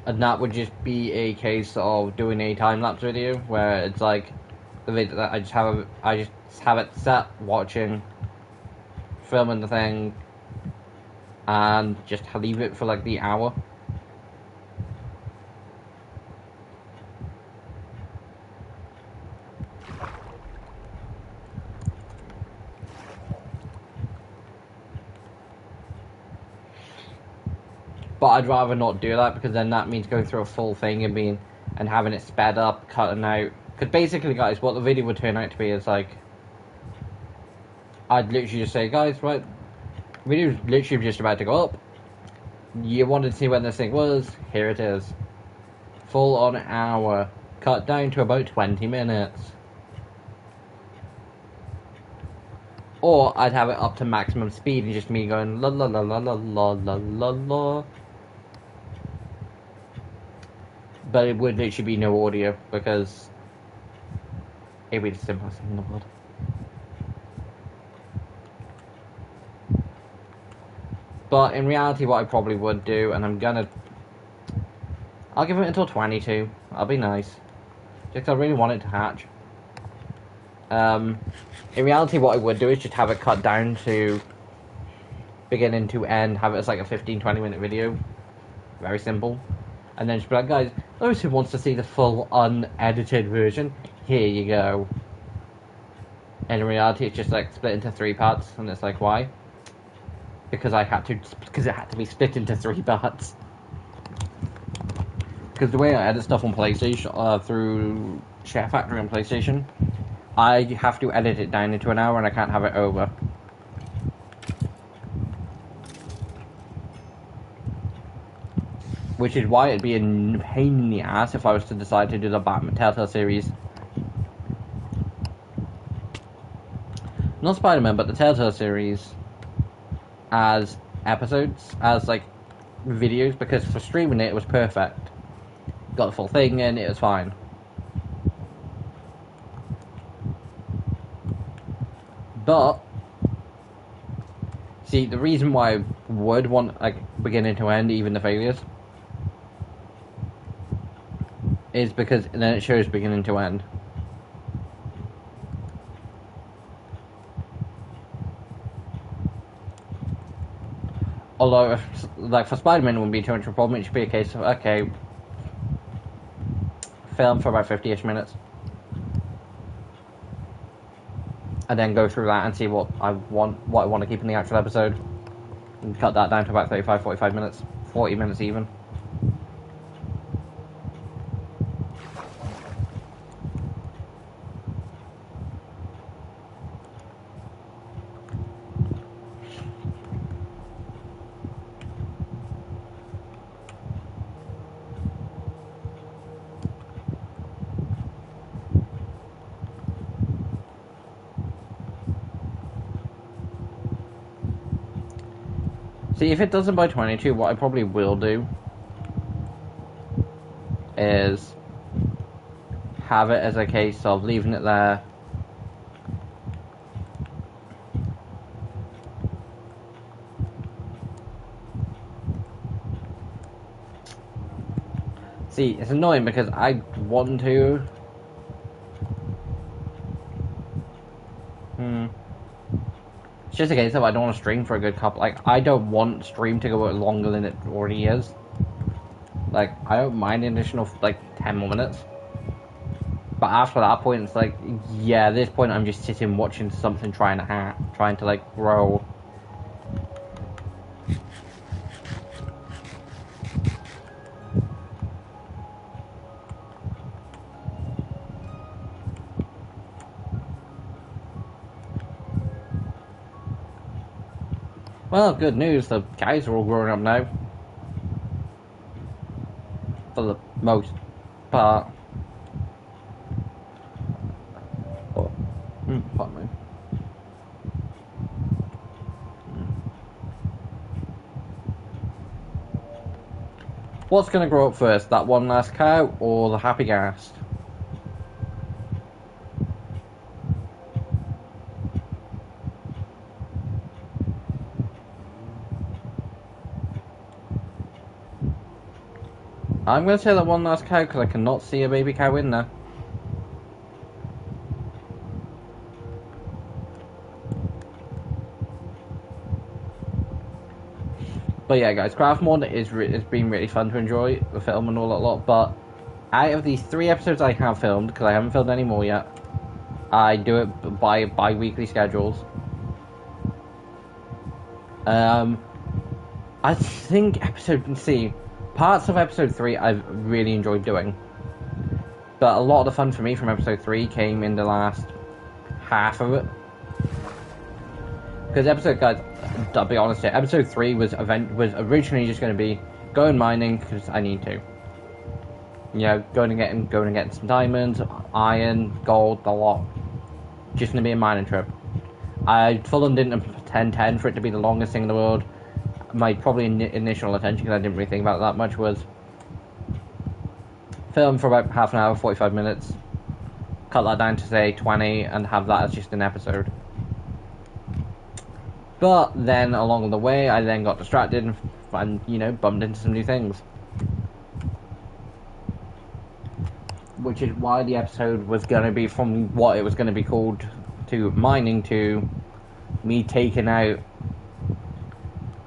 And that would just be a case of doing a time-lapse video, where it's like, the video that I just have it set, watching, filming the thing, and just leave it for like the hour. But I'd rather not do that, because then that means going through a full thing and having it sped up, cutting out. Because basically, guys, what the video would turn out to be is like, I'd literally just say, guys, right, video's literally just about to go up. You wanted to see when this thing was, here it is. Full on hour, cut down to about 20 minutes. Or I'd have it up to maximum speed and just me going la la la la la la la la la. But it would literally be no audio because it would be the simplest thing in the world. But in reality, what I probably would do, and I'll give it until 22. I'll be nice. Just because I really want it to hatch. In reality, what I would do is just have it cut down to beginning to end, have it as like a 15-20 minute video. Very simple. And then just be like, guys, those who wants to see the full unedited version, here you go. And in reality, it's just like split into 3 parts, and it's like, why? Because it had to be split into 3 parts. Because the way I edit stuff on PlayStation, through Share Factory on PlayStation, I have to edit it down into an hour and I can't have it over. Which is why it'd be a pain in the ass if I was to decide to do the Batman Telltale series. Not Spider-Man, but the Telltale series as episodes, as like videos, because for streaming it was perfect. Got the full thing in, it was fine. But see, the reason why I would want like beginning to end, even the failures, is because then it shows beginning to end. Although, like for Spider-Man, it wouldn't be too much of a problem. It should be a case of, okay, film for about 50-ish minutes, and then go through that and see what I want to keep in the actual episode, and cut that down to about 35, 45 minutes, 40 minutes even. See, if it doesn't by 22, what I probably will do is have it as a case of leaving it there. See, it's annoying because I want to. It's just a case of I don't want to stream for a good couple. Like, I don't want stream to go longer than it already is. Like, I don't mind an additional, like, 10 more minutes. But after that point, it's like, yeah, at this point, I'm just sitting watching something trying to, like, grow. Well, good news, the guys are all growing up now. For the most part. Oh, pardon me. What's going to grow up first, that one last cow or the happy ghast? I'm going to say that one last cow because I cannot see a baby cow in there. But yeah, guys, Craft Mod it's been really fun to enjoy, the film and all that lot, but out of these 3 episodes I have filmed, because I haven't filmed any more yet, I do it by bi-weekly schedules. I think parts of episode 3 I've really enjoyed doing. But a lot of the fun for me from episode 3 came in the last half of it. Because episode, guys, I'll be honest here, episode 3 was originally just going to be going mining because I need to. You know, going and getting some diamonds, iron, gold, the lot. Just going to be a mining trip. I full-on didn't intend for it to be the longest thing in the world. My probably initial intention, because I didn't really think about it that much, was film for about half an hour, 45 minutes, cut that down to say 20, and have that as just an episode. But then along the way, I then got distracted and you know, bumped into some new things. Which is why the episode was going to be from what it was going to be called to mining to me taking out,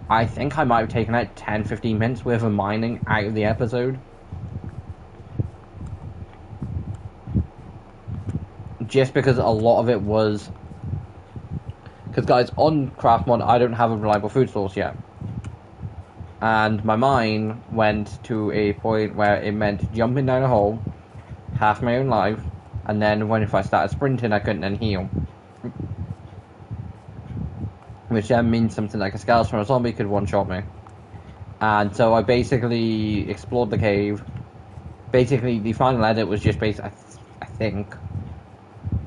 I think I might have taken out 10-15 minutes worth of mining out of the episode. Just because a lot of it was... Because guys, on CraftMod I don't have a reliable food source yet. And my mine went to a point where it meant jumping down a hole, half my own life, and then if I started sprinting I couldn't then heal. Which then means something like a skeleton or a zombie could one-shot me. And so I basically explored the cave. Basically, the final edit was just I think,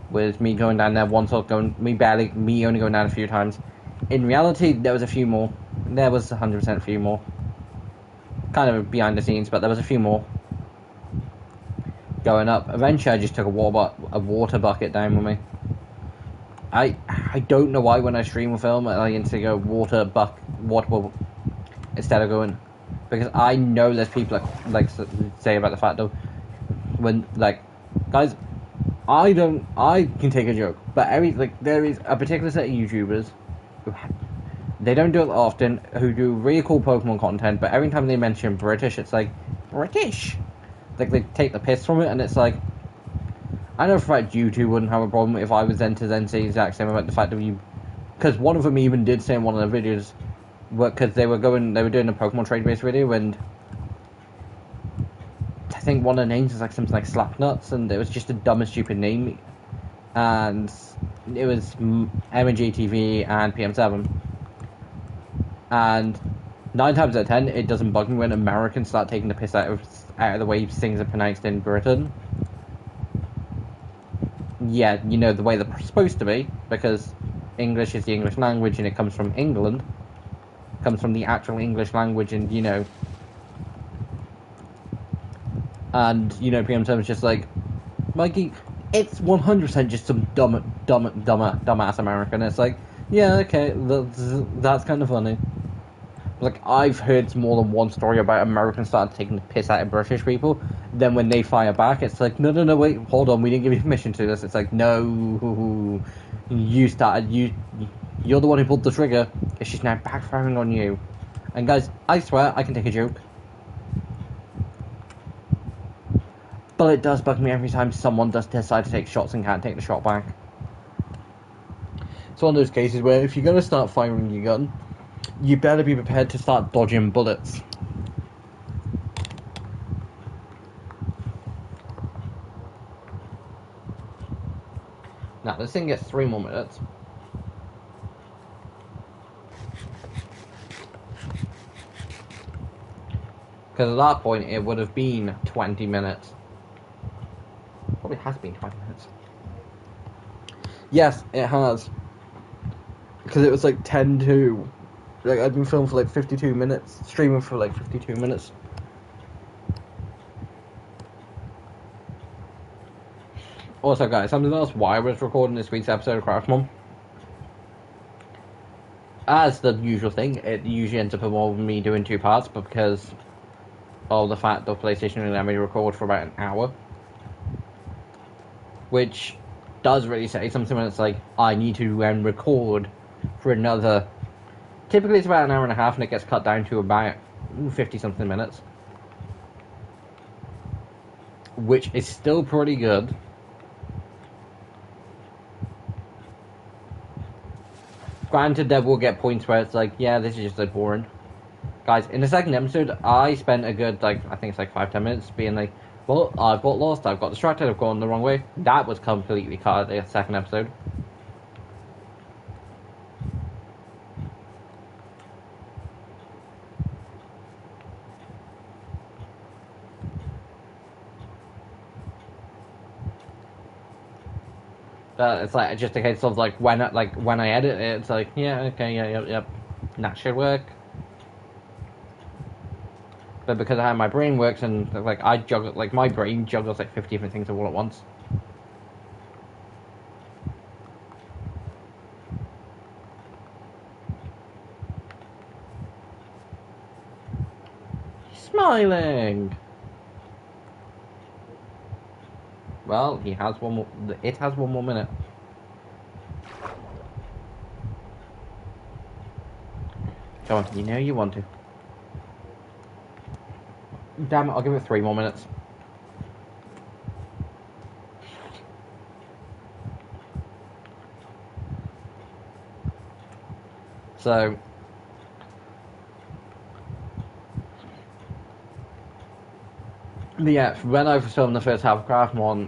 was me going down there once, or me only going down a few times. In reality, there was a few more. There was 100% a few more. Kind of behind the scenes, but there was a few more. Going up. Eventually, I just took a water bucket down with me. I don't know why when I stream or film I instantly go water instead of going, because I know there's people that like say about the fact that when guys, I can take a joke, but there is a particular set of YouTubers who they don't do it often, who do really cool Pokemon content, but every time they mention British, it's like British, like they take the piss from it, and it's like, I know for a fact you two wouldn't have a problem if I was then to then say the exact same about the fact that because one of them even did say in one of the videos, because they were doing a Pokemon trade based video, and I think one of the names was like something like Slapnuts, and it was just a dumb and stupid name, and it was MNGTV and PM7, and 9 times out of 10 it doesn't bug me when Americans start taking the piss out of the way things are pronounced in Britain. Yeah, you know, the way they're supposed to be, because English is the English language and it comes from England. It comes from the actual English language, and you know. And, you know, PM7 is just like, Mikey, it's 100% just some dumbass American. It's like, yeah, okay, that's kind of funny. Like, I've heard more than one story about Americans starting taking the piss out of British people. Then when they fire back, it's like, no, wait, hold on, we didn't give you permission to do this. It's like, no, you started, you're the one who pulled the trigger. It's just now backfiring on you. And guys, I swear, I can take a joke. But it does bug me every time someone does decide to take shots and can't take the shot back. It's one of those cases where if you're going to start firing your gun, you better be prepared to start dodging bullets. Now, this thing gets 3 more minutes. Because at that point, it would have been 20 minutes. Probably has been 20 minutes. Yes, it has. Because it was like 10 to... Like, I'd been filming for like 52 minutes. Streaming for like 52 minutes. Also, guys, something else why I was recording this week's episode of CraftMod. As the usual thing, it usually ends up involving me doing 2 parts, but because of the fact that PlayStation only let me record for about an hour. Which does really say something when it's like, I need to record for another... Typically it's about an hour and a half, and it gets cut down to about 50-something minutes. Which is still pretty good. Granted, there will get points where it's like, yeah, this is just like boring. Guys, in the second episode, I spent a good, like, I think it's like 5-10 minutes being like, well, I've got lost, I've got distracted, I've gone the wrong way. That was completely cut at the second episode. It's like just a case of like when I edit it, it's like yeah, okay, yeah, yep, that should work. But because of how my brain works and like I juggle, like my brain juggles like 50 different things all at once. Smiling. Well, he has one more. It has one more minute. Come on, you know you want to. Damn it! I'll give it 3 more minutes. So. Yeah, when I filmed the first half of Craftmon,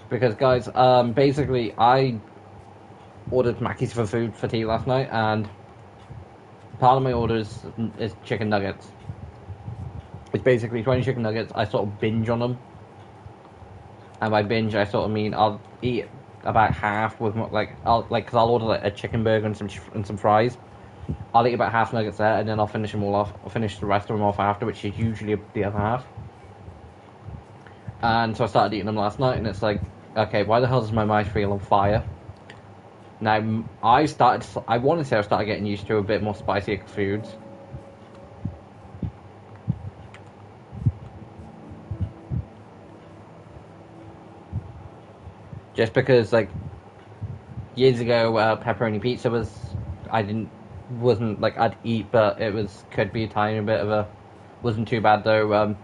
because guys, basically I ordered Mackey's for food for tea last night, and part of my order is chicken nuggets. It's basically 20 chicken nuggets. I sort of binge on them, and by binge I sort of mean I'll eat about half with because I'll order like a chicken burger and some fries. I'll eat about half nuggets there, and then I'll finish them all off. I'll finish the rest of them off after, which is usually the other half. And so I started eating them last night, and it's like, okay, why the hell does my mouth feel on fire? Now, I want to say I started getting used to a bit more spicier foods. Just because, like, years ago, pepperoni pizza wasn't like I'd eat, but could be a tiny bit of a, wasn't too bad though.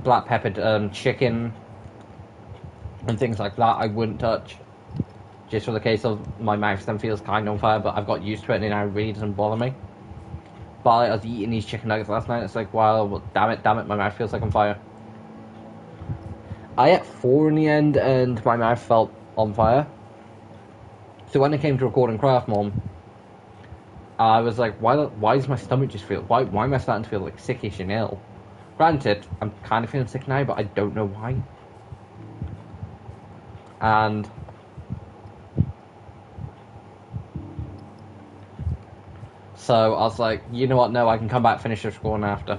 Black peppered chicken and things like that I wouldn't touch, just for the case of my mouth then feels kind of on fire, but I've got used to it and now it really doesn't bother me. But I was eating these chicken nuggets last night, it's like, wow, damn it, my mouth feels like on fire. I ate 4 in the end and my mouth felt on fire. So when it came to recording Craftmon, I was like, why does my stomach just feel, why am I starting to feel like sickish and ill? Granted, I'm kind of feeling sick now, but I don't know why. And so I was like, you know what, no, I can come back, finish the recording after.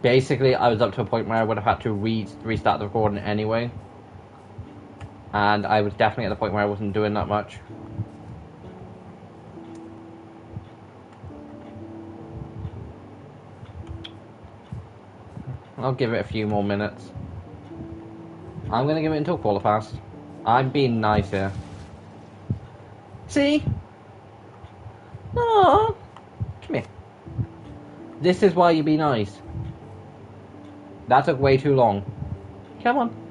Basically, I was up to a point where I would have had to restart the recording anyway. And I was definitely at the point where I wasn't doing that much. I'll give it a few more minutes. I'm going to give it until quarter past. I'm being nice here. See? Aww. Come here. This is why you be nice. That took way too long. Come on.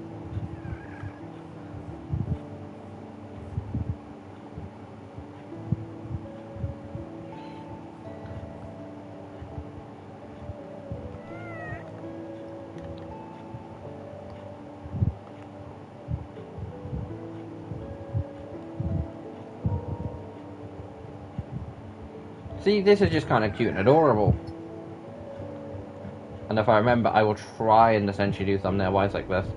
See, this is just kind of cute and adorable. And if I remember, I will try and essentially do thumbnail-wise like this.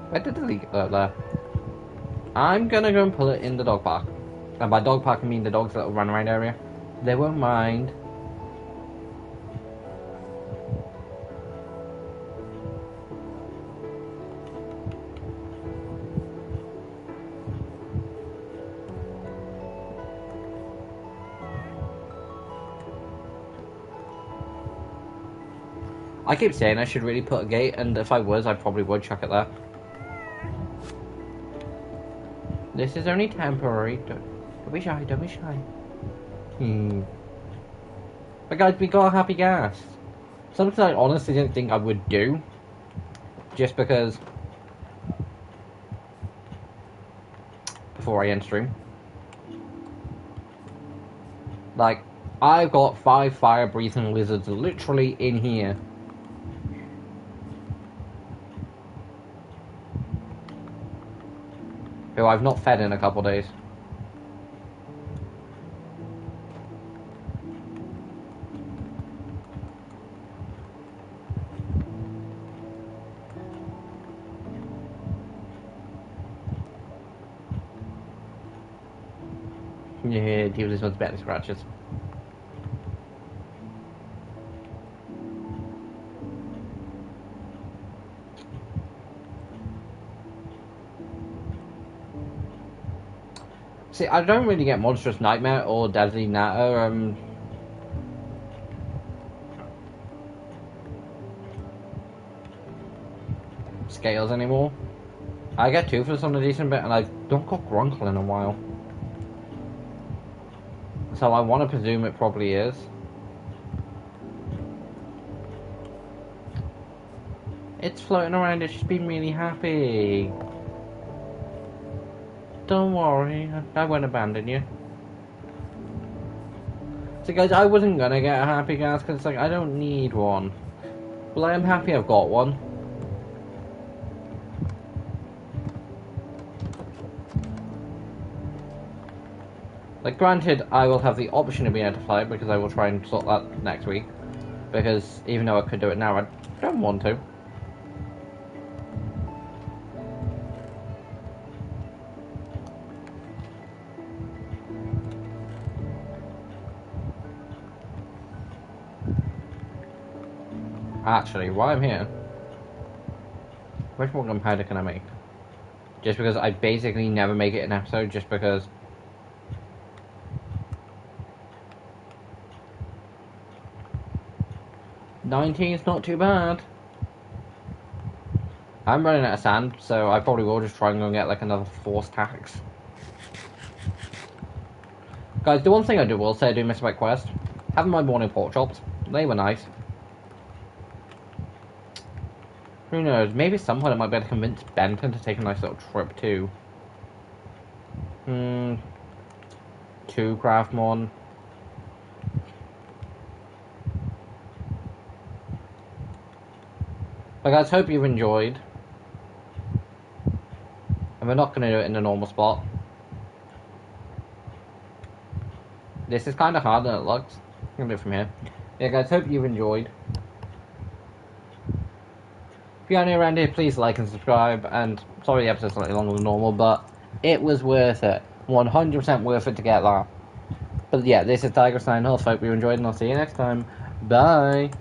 Where did the leak there? I'm gonna go and pull it in the dog park. And by dog park I mean the dogs that will run around area. They won't mind. I keep saying I should really put a gate, and if I was, I probably would chuck it there. This is only temporary. Don't be shy, don't be shy. But guys, we got a happy gas. Something I honestly didn't think I would do. Just because before I end stream. Like, I've got 5 fire-breathing lizards literally in here. Who I've not fed in a couple days. Yeah, deal with this one's better scratches. See, I don't really get Monstrous Nightmare or Deadly Natter, scales anymore. I get Toothless on a decent bit, and I don't got Grunkle in a while. So I want to presume it probably is. It's floating around, it's just been really happy. Don't worry, I won't abandon you. So guys, I wasn't gonna get a happy gas because it's like, I don't need one. Well, I am happy I've got one. Like, granted, I will have the option of being able to fly because I will try and sort that next week. Because even though I could do it now, I don't want to. Actually, while I'm here, which more gunpowder can I make? Just because I basically never make it an episode, just because. $19 is not too bad. I'm running out of sand, so I probably will just try and go and get like another 4 stacks. Guys, the one thing I will say I do miss about Quest, having my morning pork chops, they were nice. Who knows, maybe at some point I might be able to convince Benton to take a nice little trip too. 2 Craftmon. But guys, hope you've enjoyed. And we're not going to do it in the normal spot. This is kind of harder than it looks. I'm going to do it from here. Yeah guys, hope you've enjoyed. If you're new around here, please like and subscribe. And sorry the episode's slightly longer than normal, but it was worth it. 100% worth it to get that. But yeah, this is Tiger signing off. Hope you enjoyed, and I'll see you next time. Bye.